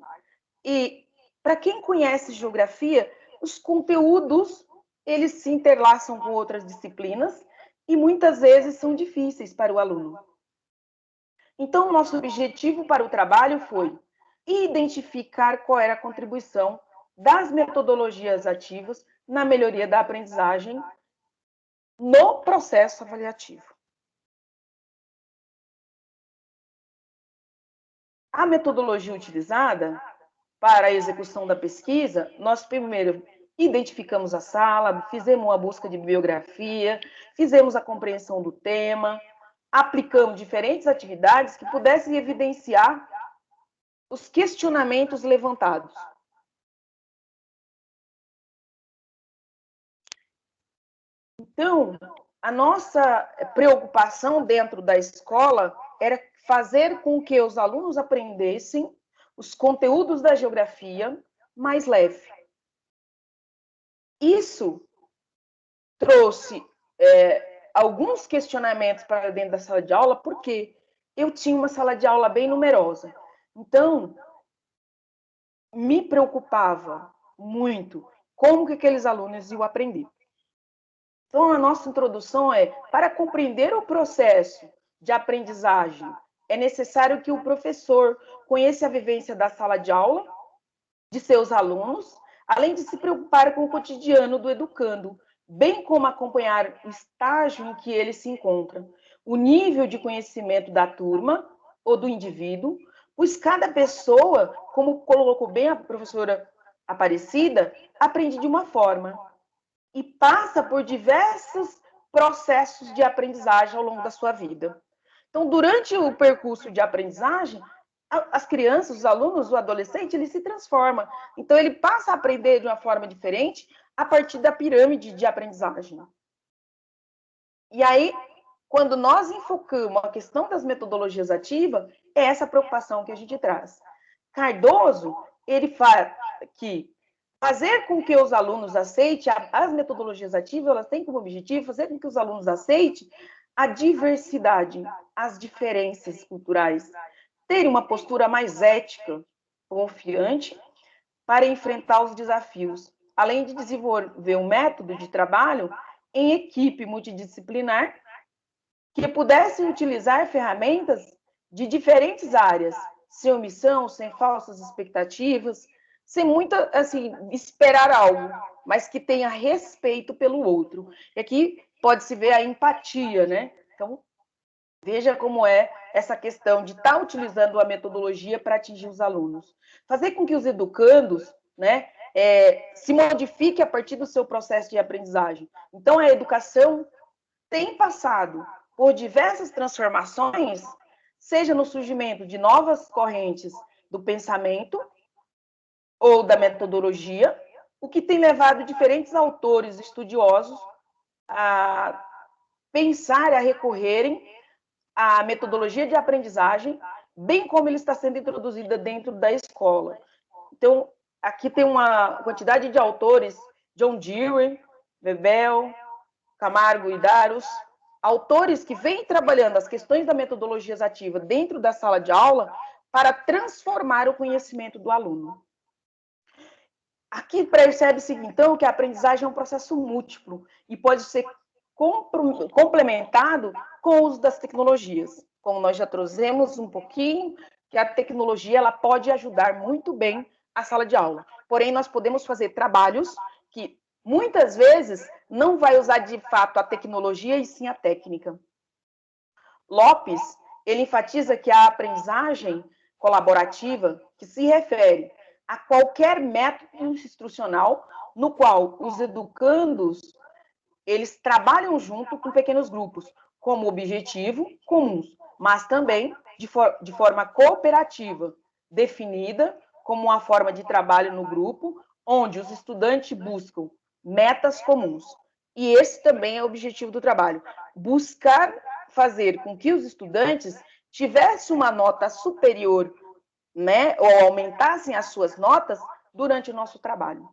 e para quem conhece geografia, os conteúdos eles se interlaçam com outras disciplinas e muitas vezes são difíceis para o aluno. Então, nosso objetivo para o trabalho foi identificar qual era a contribuição das metodologias ativas na melhoria da aprendizagem no processo avaliativo. A metodologia utilizada para a execução da pesquisa, nós primeiro identificamos a sala, fizemos uma busca de bibliografia, fizemos a compreensão do tema, aplicamos diferentes atividades que pudessem evidenciar os questionamentos levantados. Então, a nossa preocupação dentro da escola era fazer com que os alunos aprendessem os conteúdos da geografia mais leve. Isso trouxe alguns questionamentos para dentro da sala de aula, porque eu tinha uma sala de aula bem numerosa. Então, me preocupava muito como que aqueles alunos iam aprender. Então, a nossa introdução para compreender o processo de aprendizagem, é necessário que o professor conheça a vivência da sala de aula, de seus alunos, além de se preocupar com o cotidiano do educando, bem como acompanhar o estágio em que ele se encontra, o nível de conhecimento da turma ou do indivíduo, pois cada pessoa, como colocou bem a professora Aparecida, aprende de uma forma e passa por diversos processos de aprendizagem ao longo da sua vida. Então, durante o percurso de aprendizagem, as crianças, os alunos, o adolescente, ele se transforma. Então, ele passa a aprender de uma forma diferente a partir da pirâmide de aprendizagem. E aí, quando nós enfocamos a questão das metodologias ativas, é essa preocupação que a gente traz. Cardoso, ele fala que fazer com que os alunos aceitem as metodologias ativas, elas têm como objetivo fazer com que os alunos aceitem a diversidade, as diferenças culturais, ter uma postura mais ética, confiante, para enfrentar os desafios, além de desenvolver um método de trabalho em equipe multidisciplinar que pudessem utilizar ferramentas de diferentes áreas, sem omissão, sem falsas expectativas, sem muito, assim, esperar algo, mas que tenha respeito pelo outro. E aqui pode-se ver a empatia, né? Então, veja como é essa questão de estar utilizando a metodologia para atingir os alunos. Fazer com que os educandos, né, se modifique a partir do seu processo de aprendizagem. Então, a educação tem passado por diversas transformações, seja no surgimento de novas correntes do pensamento ou da metodologia, o que tem levado diferentes autores estudiosos a pensar e a recorrerem à metodologia de aprendizagem, bem como ele está sendo introduzida dentro da escola. Então, aqui tem uma quantidade de autores, John Dewey, Bebel, Camargo e Darus, autores que vêm trabalhando as questões da metodologia ativa dentro da sala de aula para transformar o conhecimento do aluno. Aqui percebe-se, então, que a aprendizagem é um processo múltiplo e pode ser complementado com o uso das tecnologias. Como nós já trouxemos um pouquinho, que a tecnologia ela pode ajudar muito bem a sala de aula. Porém, nós podemos fazer trabalhos que, muitas vezes, não vai usar, de fato, a tecnologia e sim a técnica. Lopes, ele enfatiza que a aprendizagem colaborativa, que se refere a qualquer método instrucional no qual os educandos eles trabalham junto com pequenos grupos, como objetivo comuns, mas também de forma cooperativa, definida como uma forma de trabalho no grupo, onde os estudantes buscam metas comuns. E esse também é o objetivo do trabalho, buscar fazer com que os estudantes tivessem uma nota superior, né, ou aumentassem as suas notas durante o nosso trabalho.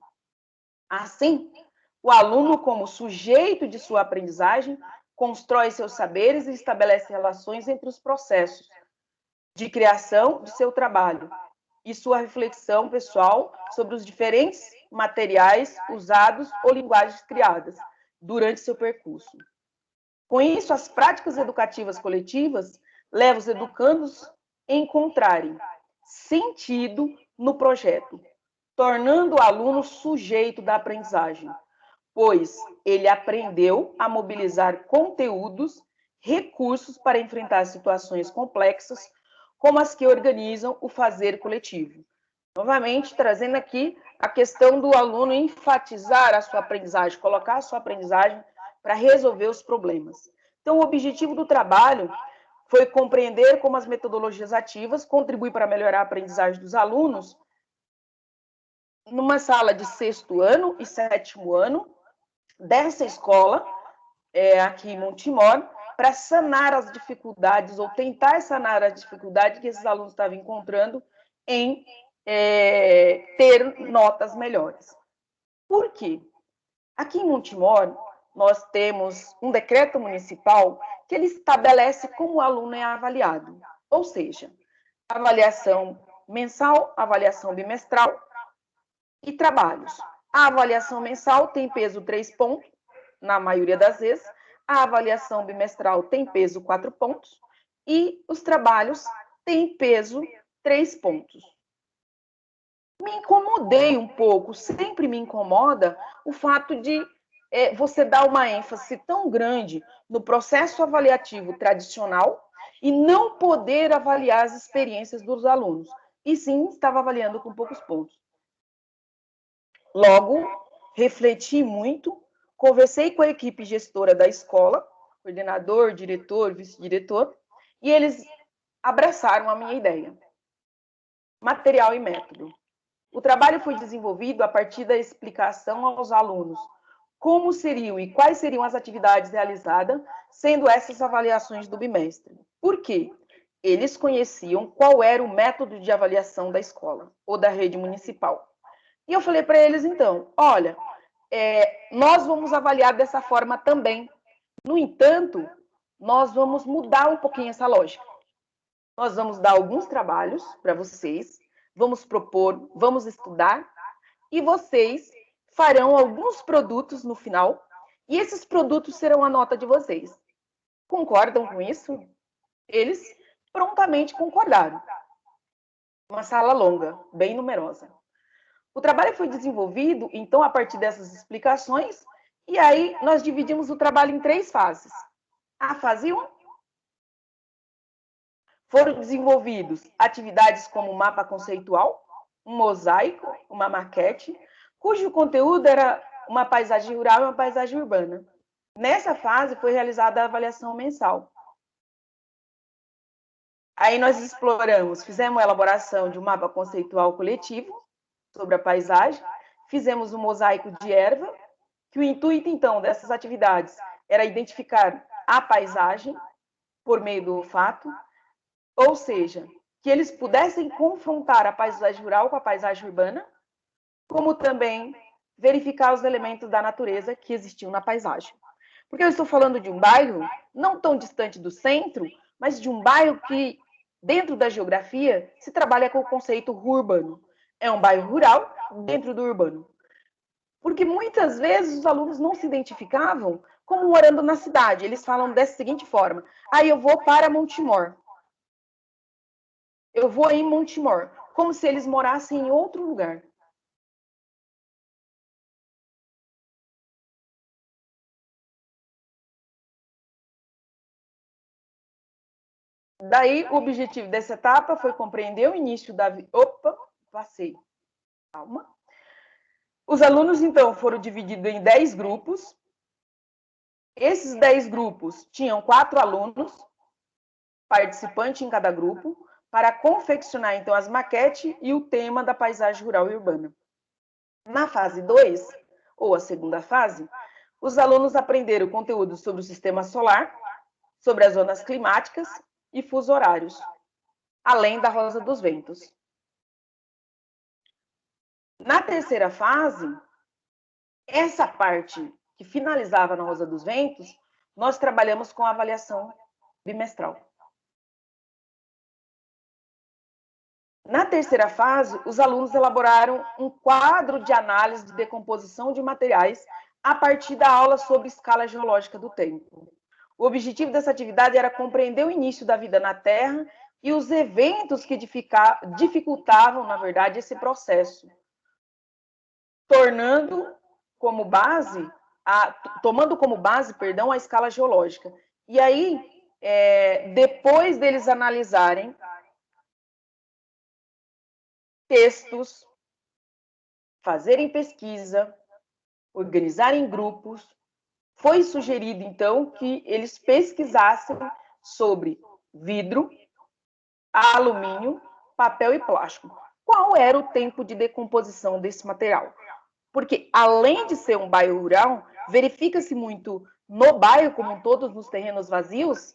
Assim, o aluno, como sujeito de sua aprendizagem, constrói seus saberes e estabelece relações entre os processos de criação de seu trabalho e sua reflexão pessoal sobre os diferentes materiais usados ou linguagens criadas durante seu percurso. Com isso, as práticas educativas coletivas levam os educandos a encontrarem sentido no projeto, tornando o aluno sujeito da aprendizagem, pois ele aprendeu a mobilizar conteúdos, recursos para enfrentar situações complexas, como as que organizam o fazer coletivo. Novamente, trazendo aqui a questão do aluno enfatizar a sua aprendizagem, colocar a sua aprendizagem para resolver os problemas. Então, o objetivo do trabalho foi compreender como as metodologias ativas contribuem para melhorar a aprendizagem dos alunos numa sala de 6º ano e 7º ano dessa escola, aqui em Montemor, para sanar as dificuldades, ou tentar sanar as dificuldades que esses alunos estavam encontrando em ter notas melhores. Por quê? Aqui em Montemor, nós temos um decreto municipal que ele estabelece como o aluno é avaliado, ou seja, avaliação mensal, avaliação bimestral e trabalhos. A avaliação mensal tem peso 3 pontos, na maioria das vezes, a avaliação bimestral tem peso 4 pontos e os trabalhos têm peso 3 pontos. Me incomodei um pouco, sempre me incomoda o fato de você dar uma ênfase tão grande no processo avaliativo tradicional e não poder avaliar as experiências dos alunos. E sim, estava avaliando com poucos pontos. Logo, refleti muito, conversei com a equipe gestora da escola, coordenador, diretor, vice-diretor, e eles abraçaram a minha ideia. Material e método. O trabalho foi desenvolvido a partir da explicação aos alunos como seriam e quais seriam as atividades realizadas, sendo essas avaliações do bimestre. Por quê? Eles conheciam qual era o método de avaliação da escola ou da rede municipal. E eu falei para eles, então, olha, nós vamos avaliar dessa forma também. No entanto, nós vamos mudar um pouquinho essa lógica. Nós vamos dar alguns trabalhos para vocês, vamos propor, vamos estudar, e vocês farão alguns produtos no final, e esses produtos serão a nota de vocês. Concordam com isso? Eles prontamente concordaram. Uma sala longa, bem numerosa. O trabalho foi desenvolvido, então, a partir dessas explicações, e aí nós dividimos o trabalho em 3 fases. A fase 1, foram desenvolvidos atividades como mapa conceitual, um mosaico, uma maquete, cujo conteúdo era uma paisagem rural e uma paisagem urbana. Nessa fase foi realizada a avaliação mensal. Aí nós exploramos, fizemos a elaboração de um mapa conceitual coletivo sobre a paisagem, fizemos um mosaico de erva, que o intuito, então, dessas atividades era identificar a paisagem por meio do olfato, ou seja, que eles pudessem confrontar a paisagem rural com a paisagem urbana, como também verificar os elementos da natureza que existiam na paisagem. Porque eu estou falando de um bairro não tão distante do centro, mas de um bairro que, dentro da geografia, se trabalha com o conceito urbano. É um bairro rural dentro do urbano. Porque muitas vezes os alunos não se identificavam como morando na cidade. Eles falam dessa seguinte forma: aí eu vou para Montemor. Eu vou em Montemor. Como se eles morassem em outro lugar. Daí, o objetivo dessa etapa foi compreender o início da... Opa, passei. Calma. Os alunos, então, foram divididos em 10 grupos. Esses 10 grupos tinham 4 alunos, participantes em cada grupo, para confeccionar, então, as maquetes e o tema da paisagem rural e urbana. Na fase 2, ou a segunda fase, os alunos aprenderam conteúdo sobre o sistema solar, sobre as zonas climáticas e fusos horários, além da Rosa dos Ventos. Na terceira fase, essa parte que finalizava na Rosa dos Ventos, nós trabalhamos com a avaliação bimestral. Na terceira fase, os alunos elaboraram um quadro de análise de decomposição de materiais a partir da aula sobre escala geológica do tempo. O objetivo dessa atividade era compreender o início da vida na Terra e os eventos que dificultavam, na verdade, esse processo, tomando como base, a escala geológica. E aí, depois deles analisarem textos, fazerem pesquisa, organizarem grupos, foi sugerido, então, que eles pesquisassem sobre vidro, alumínio, papel e plástico. Qual era o tempo de decomposição desse material? Porque, além de ser um bairro rural, verifica-se muito no bairro, como em todos nos terrenos vazios,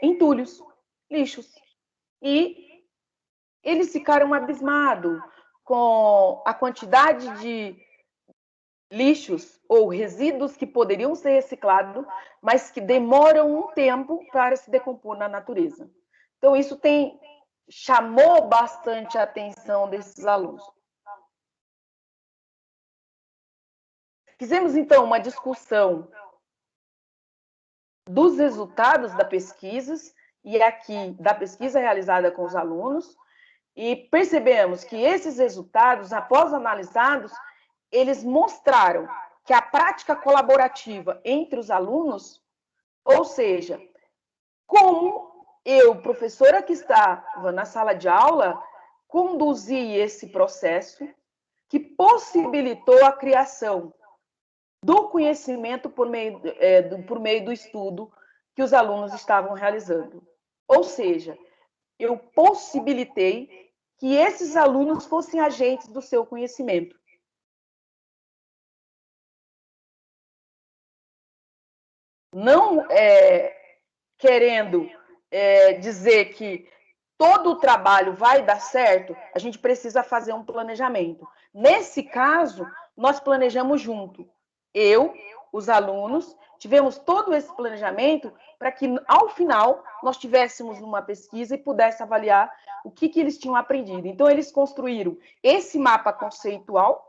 entulhos, lixos. E eles ficaram abismados com a quantidade de lixos ou resíduos que poderiam ser reciclados, mas que demoram um tempo para se decompor na natureza. Então, isso chamou bastante a atenção desses alunos. Fizemos, então, uma discussão dos resultados da pesquisa, e aqui da pesquisa realizada com os alunos, e percebemos que esses resultados, após analisados, eles mostraram que a prática colaborativa entre os alunos, ou seja, como eu, professora que estava na sala de aula, conduzi esse processo que possibilitou a criação do conhecimento por meio do estudo que os alunos estavam realizando. Ou seja, eu possibilitei que esses alunos fossem agentes do seu conhecimento. Não querendo dizer que todo o trabalho vai dar certo, a gente precisa fazer um planejamento. Nesse caso, nós planejamos junto. Eu, os alunos, tivemos todo esse planejamento para que, ao final, nós tivéssemos uma pesquisa e pudesse avaliar o que eles tinham aprendido. Então, eles construíram esse mapa conceitual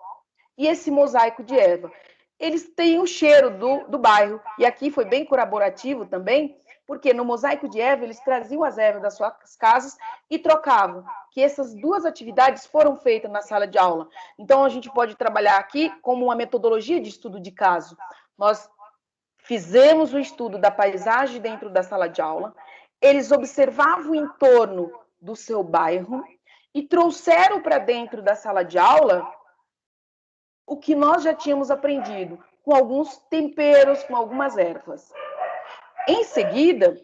e esse mosaico de erva. Eles têm o cheiro do bairro, e aqui foi bem colaborativo também, porque no mosaico de erva eles traziam as ervas das suas casas e trocavam, que essas duas atividades foram feitas na sala de aula. Então, a gente pode trabalhar aqui como uma metodologia de estudo de caso. Nós fizemos o estudo da paisagem dentro da sala de aula, eles observavam o entorno do seu bairro e trouxeram para dentro da sala de aula o que nós já tínhamos aprendido, com alguns temperos, com algumas ervas. Em seguida,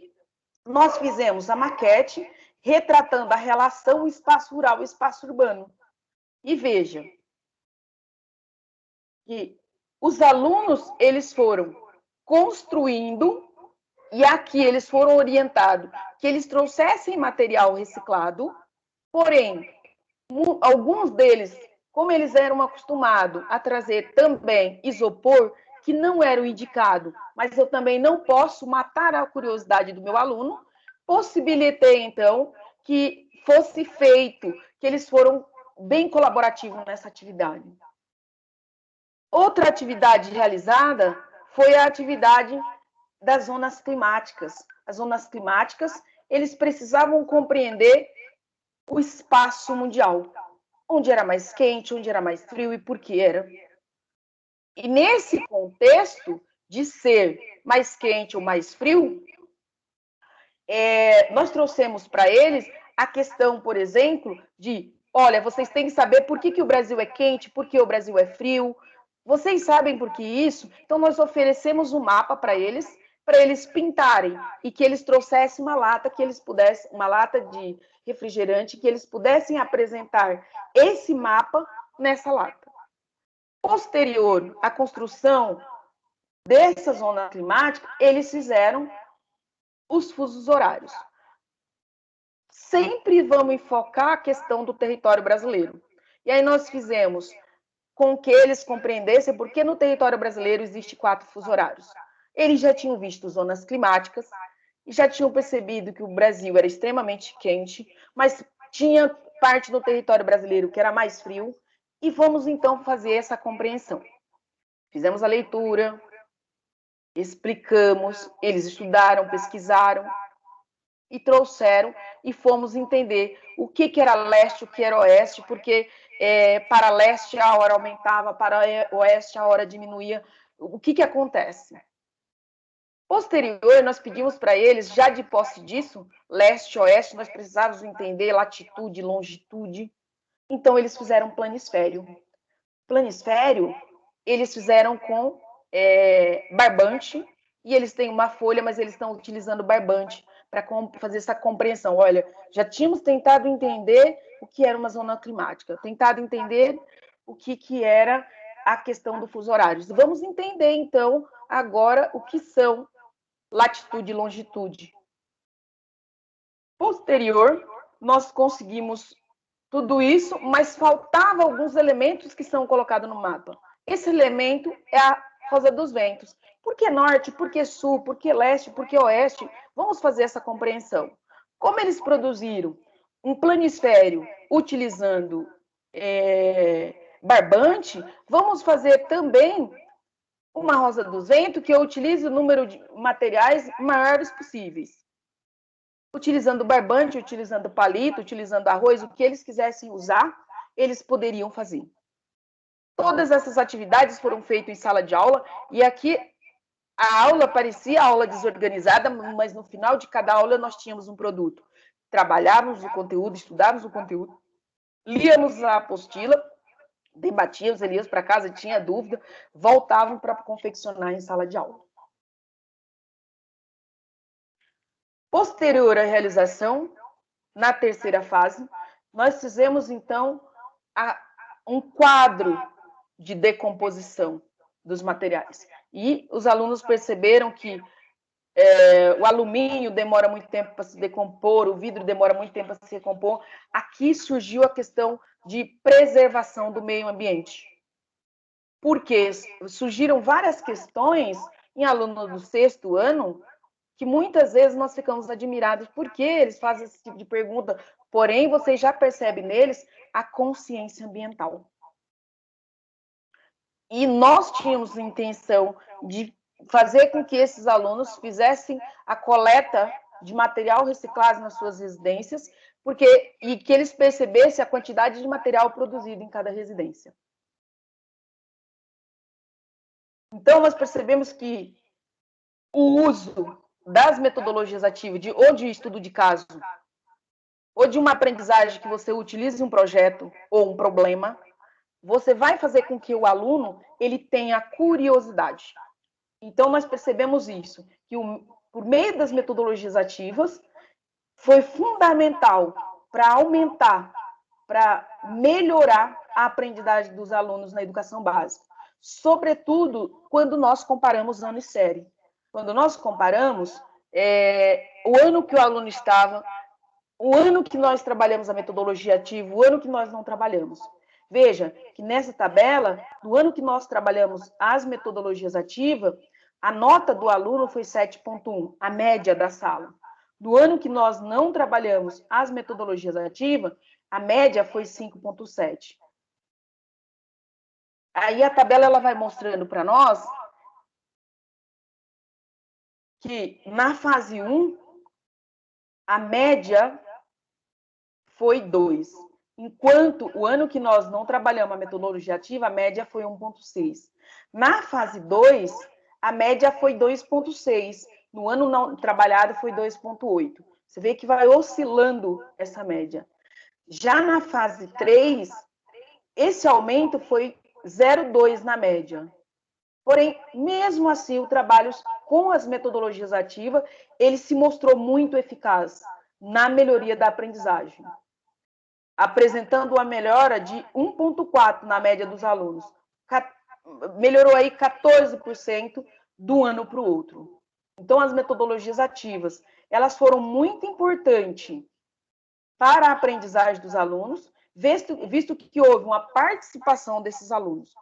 nós fizemos a maquete retratando a relação espaço rural e espaço urbano. E veja que os alunos, eles foram construindo, e aqui eles foram orientados que eles trouxessem material reciclado, porém, alguns deles, como eles eram acostumados a trazer também isopor, que não era o indicado, mas eu também não posso matar a curiosidade do meu aluno, possibilitei, então, que fosse feito, que eles foram bem colaborativos nessa atividade. Outra atividade realizada foi a atividade das zonas climáticas. As zonas climáticas, eles precisavam compreender o espaço mundial, onde era mais quente, onde era mais frio e por que era. E nesse contexto de ser mais quente ou mais frio, nós trouxemos para eles a questão, por exemplo, de, olha, vocês têm que saber por que o Brasil é quente, por que o Brasil é frio, vocês sabem por que isso? Então, nós oferecemos um mapa para eles pintarem e que eles trouxessem uma lata, que eles pudessem, uma lata de refrigerante, que eles pudessem apresentar esse mapa nessa lata. Posterior à construção dessa zona climática, eles fizeram os fusos horários. Sempre vamos enfocar a questão do território brasileiro. E aí nós fizemos com que eles compreendessem por que no território brasileiro existe 4 fusos horários. Eles já tinham visto zonas climáticas e já tinham percebido que o Brasil era extremamente quente, mas tinha parte do território brasileiro que era mais frio, e vamos então fazer essa compreensão. Fizemos a leitura, explicamos, eles estudaram, pesquisaram e trouxeram, e fomos entender o que era leste, o que era oeste, porque para leste a hora aumentava, para oeste a hora diminuía. O que acontece? Posterior, nós pedimos para eles, já de posse disso, leste, oeste, nós precisávamos entender latitude, longitude. Então, eles fizeram planisfério. Planisfério, eles fizeram com barbante, e eles têm uma folha, mas eles estão utilizando barbante para fazer essa compreensão. Olha, já tínhamos tentado entender o que era uma zona climática, tentado entender o que era a questão do fuso horário. Vamos entender, então, agora o que são latitude e longitude. Posterior, nós conseguimos tudo isso, mas faltavam alguns elementos que são colocados no mapa. Esse elemento é a rosa dos ventos. Por que norte? Por que sul? Por que leste? Por que oeste? Vamos fazer essa compreensão. Como eles produziram um planisfério utilizando barbante, vamos fazer também uma rosa dos ventos que utilize o número de materiais maiores possíveis. Utilizando barbante, utilizando palito, utilizando arroz, o que eles quisessem usar, eles poderiam fazer. Todas essas atividades foram feitas em sala de aula, e aqui a aula parecia aula desorganizada, mas no final de cada aula nós tínhamos um produto. Trabalhávamos o conteúdo, estudávamos o conteúdo, líamos a apostila, debatíamos, íamos para casa, tinha dúvida, voltavam para confeccionar em sala de aula. Posterior à realização, na terceira fase, nós fizemos, então, um quadro de decomposição dos materiais. E os alunos perceberam que o alumínio demora muito tempo para se decompor, o vidro demora muito tempo para se decompor. Aqui surgiu a questão de preservação do meio ambiente. Porque surgiram várias questões em alunos do 6º ano que muitas vezes nós ficamos admirados porque eles fazem esse tipo de pergunta, porém vocês já percebem neles a consciência ambiental. E nós tínhamos a intenção de fazer com que esses alunos fizessem a coleta de material reciclado nas suas residências, e que eles percebessem a quantidade de material produzido em cada residência. Então, nós percebemos que o uso das metodologias ativas, ou de estudo de caso, ou de uma aprendizagem que você utilize um projeto ou um problema, você vai fazer com que o aluno ele tenha curiosidade. Então, nós percebemos isso, que por meio das metodologias ativas, foi fundamental para aumentar, para melhorar a aprendizagem dos alunos na educação básica. Sobretudo, quando nós comparamos ano e série. Quando nós comparamos o ano que o aluno estava, o ano que nós trabalhamos a metodologia ativa, o ano que nós não trabalhamos. Veja que nessa tabela, no ano que nós trabalhamos as metodologias ativas, a nota do aluno foi 7,1, a média da sala. No ano que nós não trabalhamos as metodologias ativas, a média foi 5,7. Aí a tabela ela vai mostrando para nós que na fase 1, a média foi 2. Enquanto o ano que nós não trabalhamos a metodologia ativa, a média foi 1,6. Na fase 2, a média foi 2,6. No ano não trabalhado, foi 2,8. Você vê que vai oscilando essa média. Já na fase 3, esse aumento foi 0,2 na média. Porém, mesmo assim, o trabalho com as metodologias ativas, ele se mostrou muito eficaz na melhoria da aprendizagem, apresentando uma melhora de 1,4 na média dos alunos. Melhorou aí 14% do ano para o outro. Então, as metodologias ativas, elas foram muito importantes para a aprendizagem dos alunos, visto que houve uma participação desses alunos.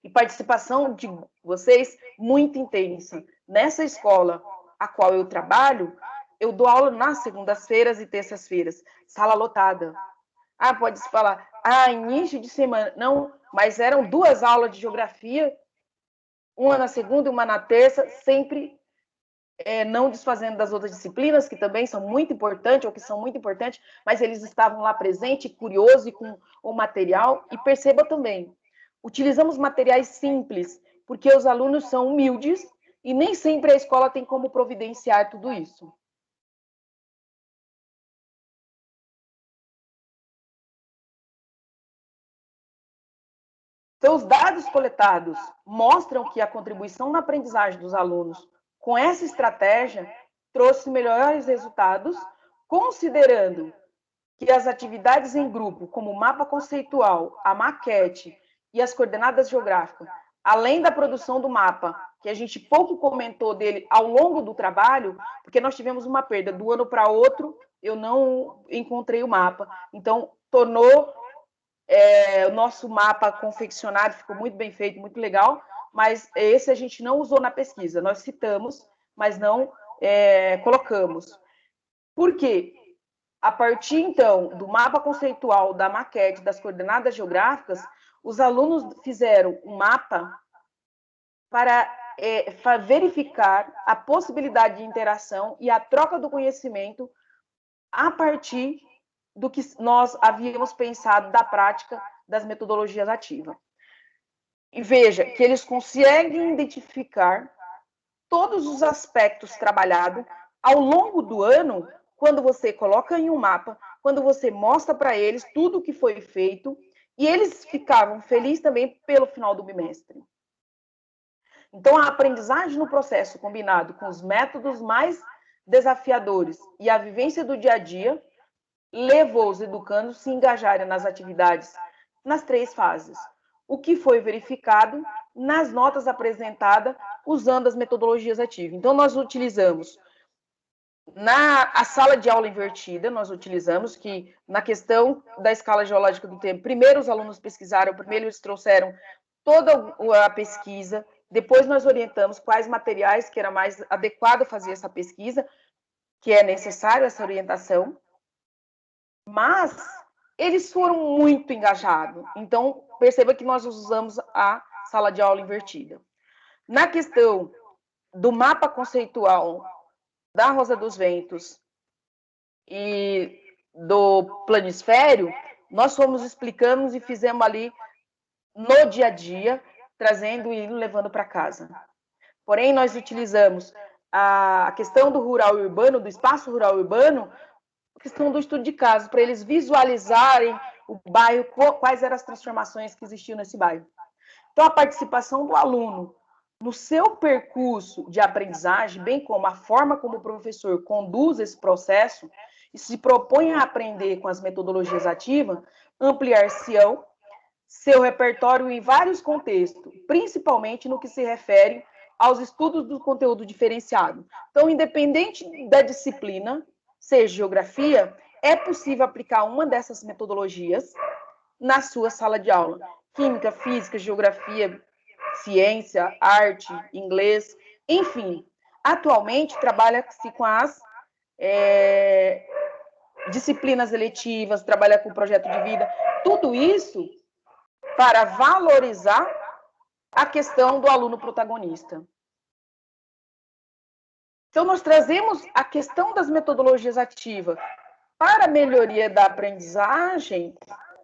E participação de vocês muito intensa. Nessa escola a qual eu trabalho, eu dou aula nas segundas-feiras e terças-feiras, sala lotada. Ah, pode se falar, início de semana. Não, mas eram 2 aulas de geografia, uma na segunda e uma na terça, sempre não desfazendo das outras disciplinas, que também são muito importantes, ou que são muito importantes, mas eles estavam lá presentes, curiosos e com o material. E perceba também, utilizamos materiais simples, porque os alunos são humildes e nem sempre a escola tem como providenciar tudo isso. Então, os dados coletados mostram que a contribuição na aprendizagem dos alunos com essa estratégia trouxe melhores resultados, considerando que as atividades em grupo, como o mapa conceitual, a maquete e as coordenadas geográficas, além da produção do mapa, que a gente pouco comentou dele ao longo do trabalho, porque nós tivemos uma perda do ano para outro, eu não encontrei o mapa. Então, tornou o nosso mapa confeccionado, ficou muito bem feito, muito legal, mas esse a gente não usou na pesquisa. Nós citamos, mas não colocamos. Por quê? A partir, então, do mapa conceitual, da maquete, das coordenadas geográficas, os alunos fizeram um mapa para verificar a possibilidade de interação e a troca do conhecimento a partir do que nós havíamos pensado da prática das metodologias ativas. E veja que eles conseguem identificar todos os aspectos trabalhados ao longo do ano, quando você coloca em um mapa, quando você mostra para eles tudo o que foi feito, e eles ficavam felizes também pelo final do bimestre. Então, a aprendizagem no processo combinado com os métodos mais desafiadores e a vivência do dia a dia levou os educandos a se engajarem nas atividades nas 3 fases, o que foi verificado nas notas apresentadas usando as metodologias ativas. Então, nós utilizamos a sala de aula invertida, nós utilizamos que na questão da escala geológica do tempo, primeiro os alunos pesquisaram, primeiro eles trouxeram toda a pesquisa, depois nós orientamos quais materiais que era mais adequado fazer essa pesquisa, que é necessário essa orientação, mas eles foram muito engajados. Então, perceba que nós usamos a sala de aula invertida. Na questão do mapa conceitual da Rosa dos Ventos e do planisfério, nós fomos explicando e fizemos ali no dia a dia, trazendo e levando para casa. Porém, nós utilizamos a questão do rural e urbano, do espaço rural e urbano, questão do estudo de caso, para eles visualizarem o bairro, quais eram as transformações que existiam nesse bairro. Então, a participação do aluno no seu percurso de aprendizagem, bem como a forma como o professor conduz esse processo e se propõe a aprender com as metodologias ativas, ampliar-se-ão seu repertório em vários contextos, principalmente no que se refere aos estudos do conteúdo diferenciado. Então, independente da disciplina, seja geografia, é possível aplicar uma dessas metodologias na sua sala de aula. Química, física, geografia, ciência, arte, inglês, enfim. Atualmente, trabalha-se com as disciplinas eletivas, trabalha com projeto de vida, tudo isso para valorizar a questão do aluno protagonista. Então, nós trazemos a questão das metodologias ativas para a melhoria da aprendizagem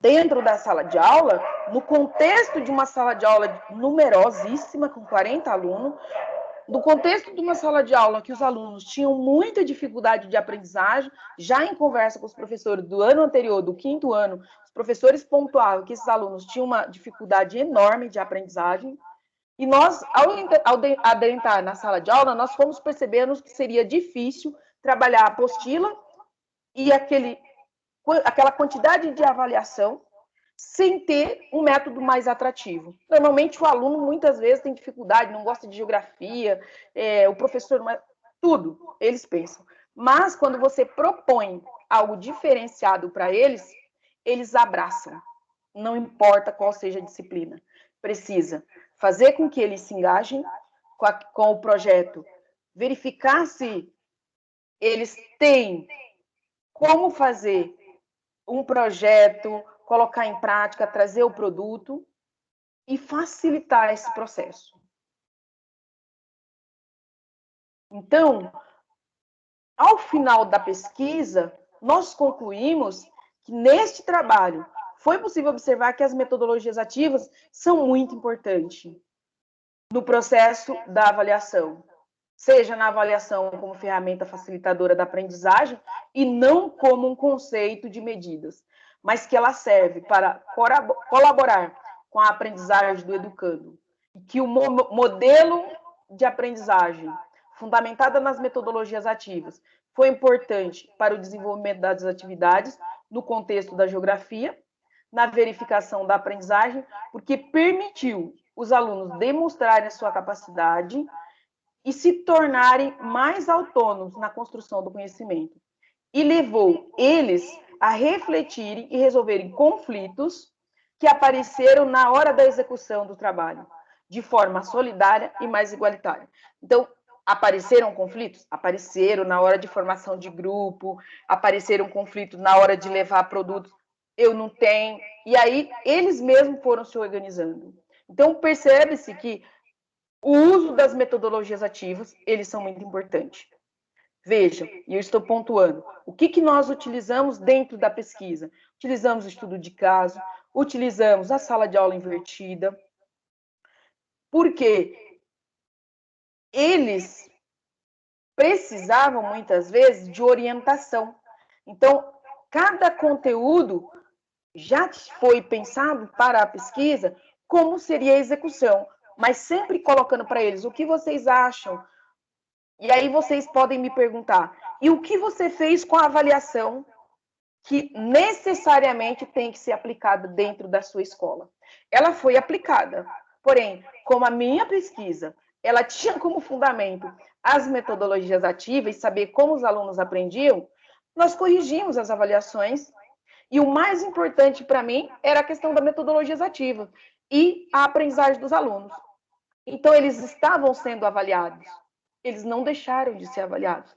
dentro da sala de aula, no contexto de uma sala de aula numerosíssima, com 40 alunos, no contexto de uma sala de aula que os alunos tinham muita dificuldade de aprendizagem, já em conversa com os professores do ano anterior, do 5º ano, os professores pontuavam que esses alunos tinham uma dificuldade enorme de aprendizagem, e nós, ao adentrar na sala de aula, nós fomos percebendo que seria difícil trabalhar a apostila e aquela quantidade de avaliação sem ter um método mais atrativo. Normalmente, o aluno, muitas vezes, tem dificuldade, não gosta de geografia, o professor, tudo, eles pensam. Mas, quando você propõe algo diferenciado para eles, eles abraçam. Não importa qual seja a disciplina. Precisa fazer com que eles se engajem com o projeto, verificar se eles têm como fazer um projeto, colocar em prática, trazer o produto e facilitar esse processo. Então, ao final da pesquisa, nós concluímos que neste trabalho foi possível observar que as metodologias ativas são muito importantes no processo da avaliação, seja na avaliação como ferramenta facilitadora da aprendizagem e não como um conceito de medidas, mas que ela serve para colaborar com a aprendizagem do educando, e que o modelo de aprendizagem fundamentada nas metodologias ativas foi importante para o desenvolvimento das atividades no contexto da geografia, na verificação da aprendizagem, porque permitiu os alunos demonstrarem a sua capacidade e se tornarem mais autônomos na construção do conhecimento. E levou eles a refletirem e resolverem conflitos que apareceram na hora da execução do trabalho, de forma solidária e mais igualitária. Então, apareceram conflitos? Apareceram na hora de formação de grupo, apareceram conflitos na hora de levar produtos, eu não tenho, e aí eles mesmos foram se organizando. Então, percebe-se que o uso das metodologias ativas, eles são muito importantes. Veja, e eu estou pontuando, o que nós utilizamos dentro da pesquisa? Utilizamos o estudo de caso, utilizamos a sala de aula invertida, porque eles precisavam, muitas vezes, de orientação. Então, cada conteúdo já foi pensado para a pesquisa como seria a execução, mas sempre colocando para eles o que vocês acham. E aí vocês podem me perguntar, e o que você fez com a avaliação que necessariamente tem que ser aplicada dentro da sua escola? Ela foi aplicada, porém, como a minha pesquisa, ela tinha como fundamento as metodologias ativas e saber como os alunos aprendiam, nós corrigimos as avaliações. E o mais importante para mim era a questão da metodologia ativa e a aprendizagem dos alunos. Então, eles estavam sendo avaliados. Eles não deixaram de ser avaliados.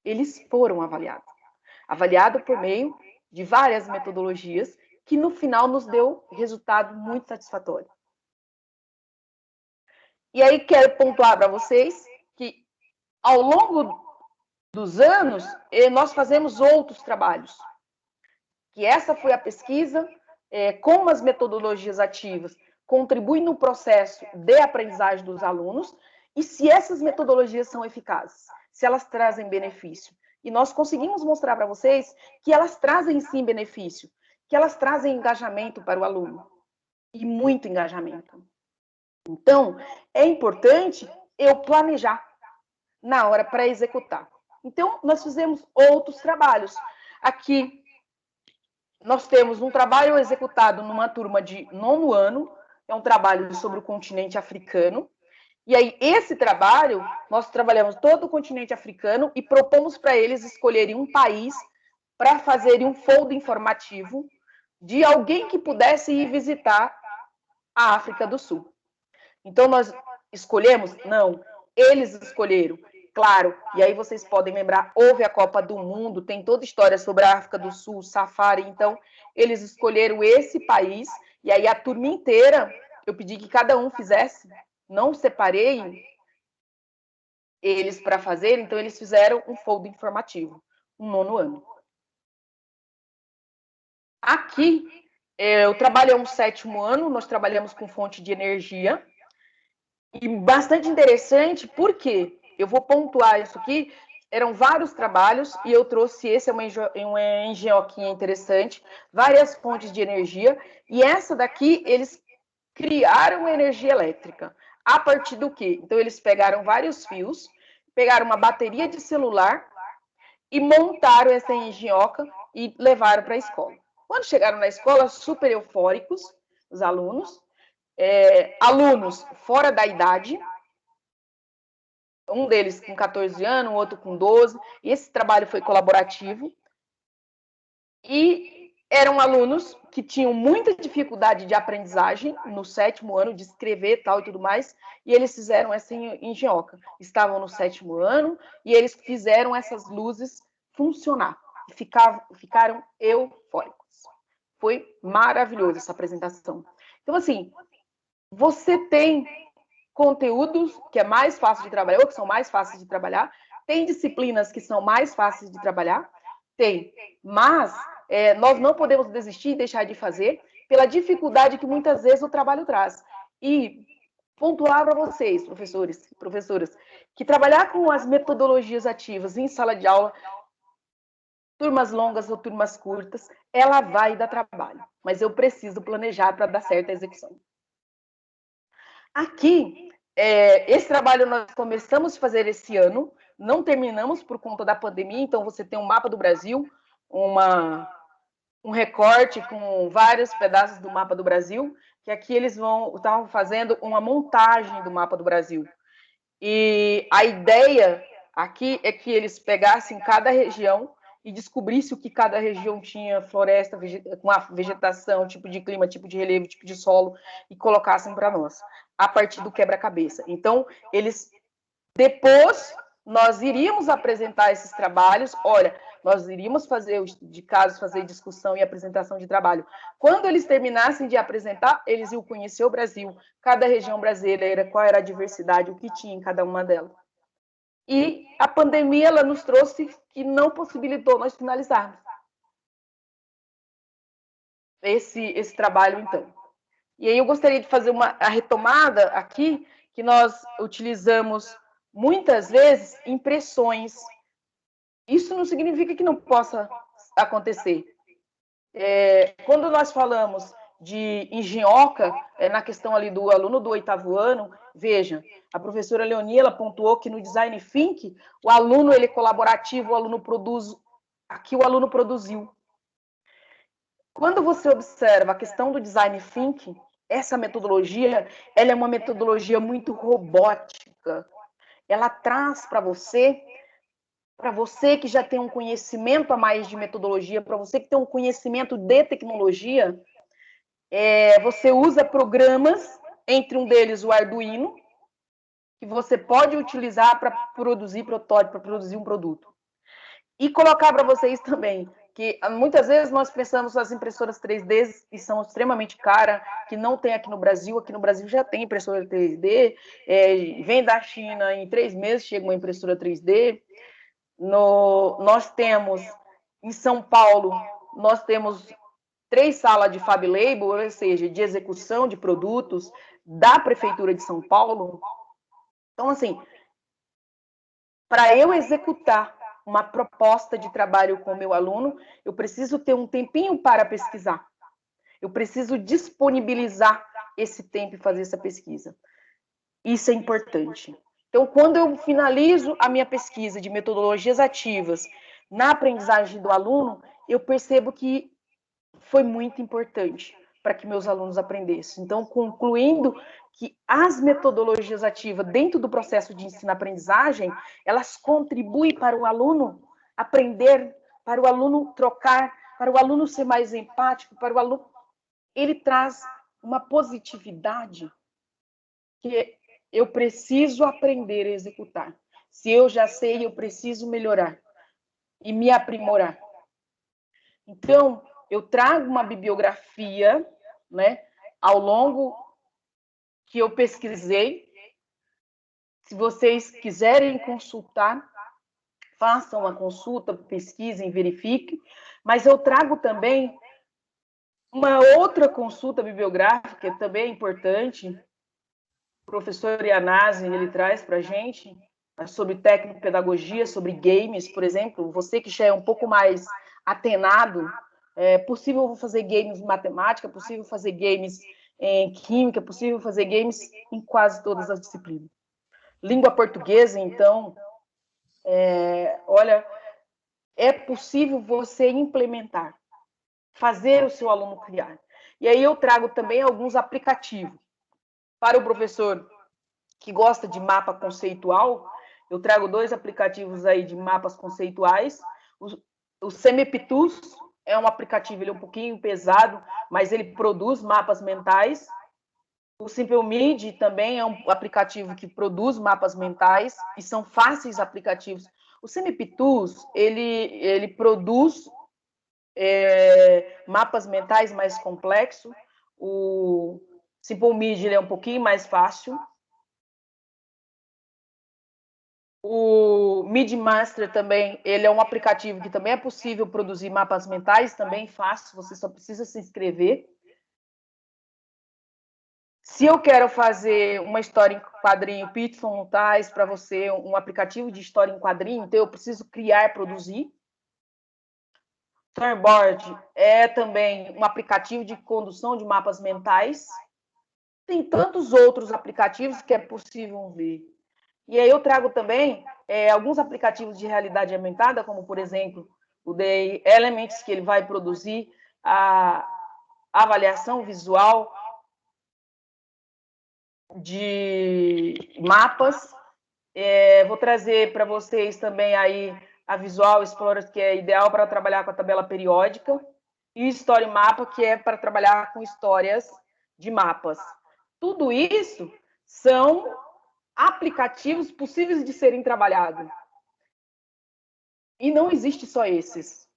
Eles foram avaliados. Avaliado por meio de várias metodologias que, no final, nos deu resultado muito satisfatório. E aí, quero pontuar para vocês que, ao longo dos anos, nós fazemos outros trabalhos. Que essa foi a pesquisa, como as metodologias ativas contribuem no processo de aprendizagem dos alunos e se essas metodologias são eficazes, se elas trazem benefício. E nós conseguimos mostrar para vocês que elas trazem sim benefício, que elas trazem engajamento para o aluno. E muito engajamento. Então, é importante eu planejar na hora para executar. Então, nós fizemos outros trabalhos. Aqui, nós temos um trabalho executado numa turma de 9º ano, é um trabalho sobre o continente africano. E aí, esse trabalho, nós trabalhamos todo o continente africano e propomos para eles escolherem um país para fazerem um folder informativo de alguém que pudesse ir visitar a África do Sul. Então, nós escolhemos? Não. Eles escolheram, claro. E aí vocês podem lembrar, houve a Copa do Mundo, tem toda a história sobre a África do Sul, safari. Então, eles escolheram esse país. E aí a turma inteira, eu pedi que cada um fizesse, não separei eles para fazer, então eles fizeram um folder informativo, um 9º ano. Aqui, eu trabalho um 7º ano, nós trabalhamos com fonte de energia. E bastante interessante, porque eu vou pontuar isso aqui, eram vários trabalhos, e eu trouxe esse, é uma engenhoquinha interessante, várias fontes de energia, e essa daqui, eles criaram energia elétrica. A partir do quê? Então, eles pegaram vários fios, pegaram uma bateria de celular, e montaram essa engenhoca e levaram para a escola. Quando chegaram na escola, super eufóricos, os alunos, alunos fora da idade, um deles com 14 anos, o outro com 12, e esse trabalho foi colaborativo, e eram alunos que tinham muita dificuldade de aprendizagem no 7º ano, de escrever tal e tudo mais, e eles fizeram essa engenhoca. Estavam no 7º ano, e eles fizeram essas luzes funcionar, e ficaram eufóricos. Foi maravilhoso essa apresentação. Então, assim, você tem conteúdos que é mais fácil de trabalhar, ou que são mais fáceis de trabalhar, tem disciplinas que são mais fáceis de trabalhar, tem, mas nós não podemos desistir e deixar de fazer pela dificuldade que muitas vezes o trabalho traz. E pontuar para vocês, professores e professoras, que trabalhar com as metodologias ativas em sala de aula, turmas longas ou turmas curtas, ela vai dar trabalho, mas eu preciso planejar para dar certa execução. Aqui, esse trabalho nós começamos a fazer esse ano, não terminamos por conta da pandemia, então você tem um mapa do Brasil, um recorte com vários pedaços do mapa do Brasil, que aqui eles estavam fazendo uma montagem do mapa do Brasil. E a ideia aqui é que eles pegassem cada região e descobrissem o que cada região tinha, floresta, com a vegetação, tipo de clima, tipo de relevo, tipo de solo, e colocassem para nós, a partir do quebra-cabeça. Então, depois, nós iríamos apresentar esses trabalhos, olha, nós iríamos fazer, de caso, fazer discussão e apresentação de trabalho. Quando eles terminassem de apresentar, eles iam conhecer o Brasil, cada região brasileira, qual era a diversidade, o que tinha em cada uma delas. E a pandemia, ela nos trouxe que não possibilitou nós finalizarmos esse trabalho, então. E aí eu gostaria de fazer a retomada aqui, que nós utilizamos muitas vezes impressões. Isso não significa que não possa acontecer. Quando nós falamos de engenhoca, na questão ali do aluno do 8º ano, veja, a professora Leonie, ela pontuou que no Design Think, o aluno ele é colaborativo, o aluno produz, aqui o aluno produziu. Quando você observa a questão do Design Think, essa metodologia, ela é uma metodologia muito robótica. Ela traz para você que já tem um conhecimento a mais de metodologia, para você que tem um conhecimento de tecnologia, você usa programas, entre um deles o Arduino, que você pode utilizar para produzir protótipo, para produzir um produto. E colocar para vocês também que muitas vezes nós pensamos nas impressoras 3D que são extremamente caras, que não tem aqui no Brasil. Aqui no Brasil já tem impressora 3D, vem da China, em 3 meses chega uma impressora 3D. Nós temos, em São Paulo, nós temos 3 salas de Fab Label, ou seja, de execução de produtos da Prefeitura de São Paulo. Então, assim, para eu executar uma proposta de trabalho com o meu aluno, eu preciso ter um tempinho para pesquisar. Eu preciso disponibilizar esse tempo e fazer essa pesquisa. Isso é importante. Então, quando eu finalizo a minha pesquisa de metodologias ativas na aprendizagem do aluno, eu percebo que foi muito importante para que meus alunos aprendessem. Então, concluindo que as metodologias ativas dentro do processo de ensino-aprendizagem, elas contribuem para o aluno aprender, para o aluno trocar, para o aluno ser mais empático, para o aluno... Ele traz uma positividade que eu preciso aprender a executar. Se eu já sei, eu preciso melhorar e me aprimorar. Então, eu trago uma bibliografia, né, ao longo que eu pesquisei. Se vocês quiserem consultar, façam a consulta, pesquisem, verifiquem. Mas eu trago também uma outra consulta bibliográfica, que também é importante. O professor Ianazzi, ele traz para a gente sobre tecnopedagogia, sobre games, por exemplo. Você que já é um pouco mais atenado, é possível fazer games em matemática, é possível fazer games em química, é possível fazer games em quase todas as disciplinas. Língua portuguesa, então, olha, é possível você implementar, fazer o seu aluno criar. E aí eu trago também alguns aplicativos. Para o professor que gosta de mapa conceitual, eu trago 2 aplicativos aí de mapas conceituais. O Semeptus é um aplicativo, ele é um pouquinho pesado, mas ele produz mapas mentais. O SimpleMid também é um aplicativo que produz mapas mentais e são fáceis aplicativos. O Semeptus, ele produz mapas mentais mais complexos. O SimpleMid, ele é um pouquinho mais fácil. O MidMaster também, ele é um aplicativo que também é possível produzir mapas mentais, também fácil, você só precisa se inscrever. Se eu quero fazer uma história em quadrinho, Python traz para você um aplicativo de história em quadrinho, então eu preciso criar, produzir. Storyboard é também um aplicativo de condução de mapas mentais. Tem tantos outros aplicativos que é possível ver. E aí eu trago também alguns aplicativos de realidade aumentada, como, por exemplo, o The Elements, que ele vai produzir a avaliação visual de mapas. Vou trazer para vocês também aí a Visual Explorer, que é ideal para trabalhar com a tabela periódica, e Story Mapa, que é para trabalhar com histórias de mapas. Tudo isso são aplicativos possíveis de serem trabalhados. E não existe só esses.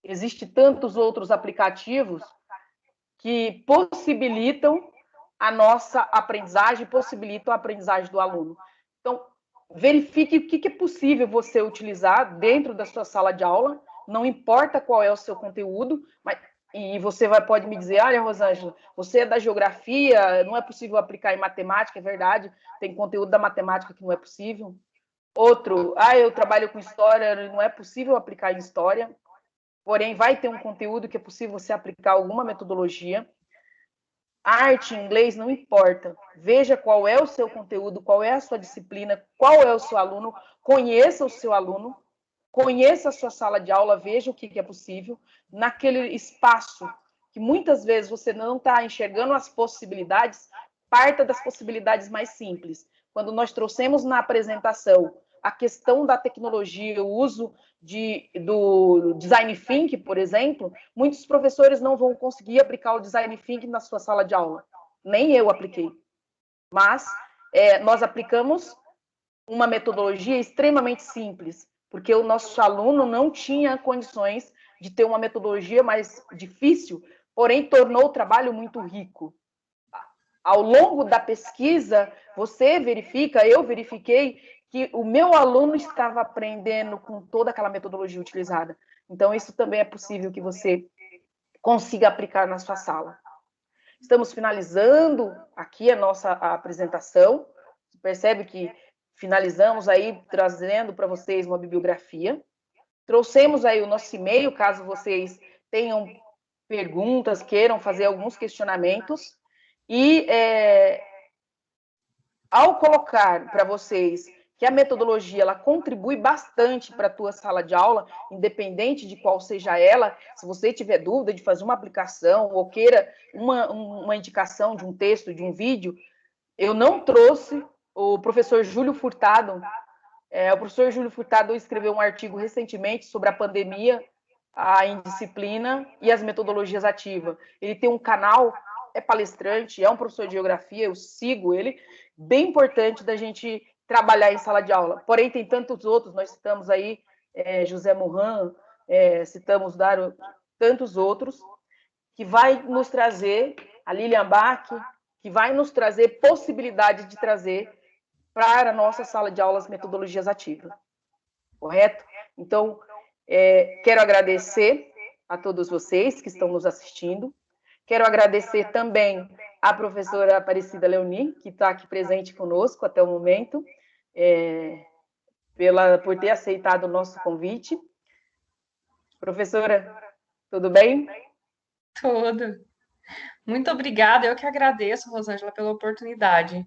Existem tantos outros aplicativos que possibilitam a nossa aprendizagem, possibilitam a aprendizagem do aluno. Então, verifique o que é possível você utilizar dentro da sua sala de aula, não importa qual é o seu conteúdo, mas, e você pode me dizer, olha, Rosângela, você é da geografia, não é possível aplicar em matemática, é verdade, tem conteúdo da matemática que não é possível. Outro, eu trabalho com história, não é possível aplicar em história, porém vai ter um conteúdo que é possível você aplicar alguma metodologia. Arte, inglês, não importa. Veja qual é o seu conteúdo, qual é a sua disciplina, qual é o seu aluno, conheça o seu aluno, conheça a sua sala de aula, veja o que é possível naquele espaço que muitas vezes você não está enxergando as possibilidades, parta das possibilidades mais simples. Quando nós trouxemos na apresentação a questão da tecnologia, o uso do Design Thinking, por exemplo, muitos professores não vão conseguir aplicar o Design Thinking na sua sala de aula. Nem eu apliquei. Mas nós aplicamos uma metodologia extremamente simples, porque o nosso aluno não tinha condições de ter uma metodologia mais difícil, porém tornou o trabalho muito rico. Ao longo da pesquisa, você verifica, eu verifiquei, que o meu aluno estava aprendendo com toda aquela metodologia utilizada. Então, isso também é possível que você consiga aplicar na sua sala. Estamos finalizando aqui a nossa apresentação. Você percebe que finalizamos aí trazendo para vocês uma bibliografia. Trouxemos aí o nosso e-mail, caso vocês tenham perguntas, queiram fazer alguns questionamentos. E ao colocar para vocês que a metodologia ela contribui bastante para a tua sala de aula, independente de qual seja ela, se você tiver dúvida de fazer uma aplicação ou queira uma indicação de um texto, de um vídeo, eu não trouxe o professor Júlio Furtado. O professor Júlio Furtado escreveu um artigo recentemente sobre a pandemia, a indisciplina e as metodologias ativas. Ele tem um canal, é palestrante, é um professor de geografia, eu sigo ele, bem importante da gente trabalhar em sala de aula. Porém, tem tantos outros, nós citamos aí José Morin, citamos Dário, tantos outros, que vai nos trazer, a Lilian Bach, que vai nos trazer possibilidade de trazer para a nossa sala de aulas metodologias ativas. Correto? Então, quero agradecer a todos vocês que estão nos assistindo. Quero agradecer também à professora Aparecida Leoni, que está aqui presente conosco até o momento, por ter aceitado o nosso convite. Professora, tudo bem? Tudo. Muito obrigada, eu que agradeço, Rosângela, pela oportunidade.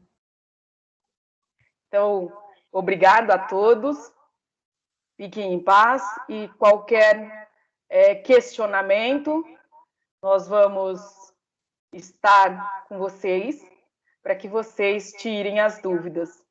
Então, obrigado a todos. Fiquem em paz e qualquer questionamento, nós vamos estar com vocês para que vocês tirem as dúvidas.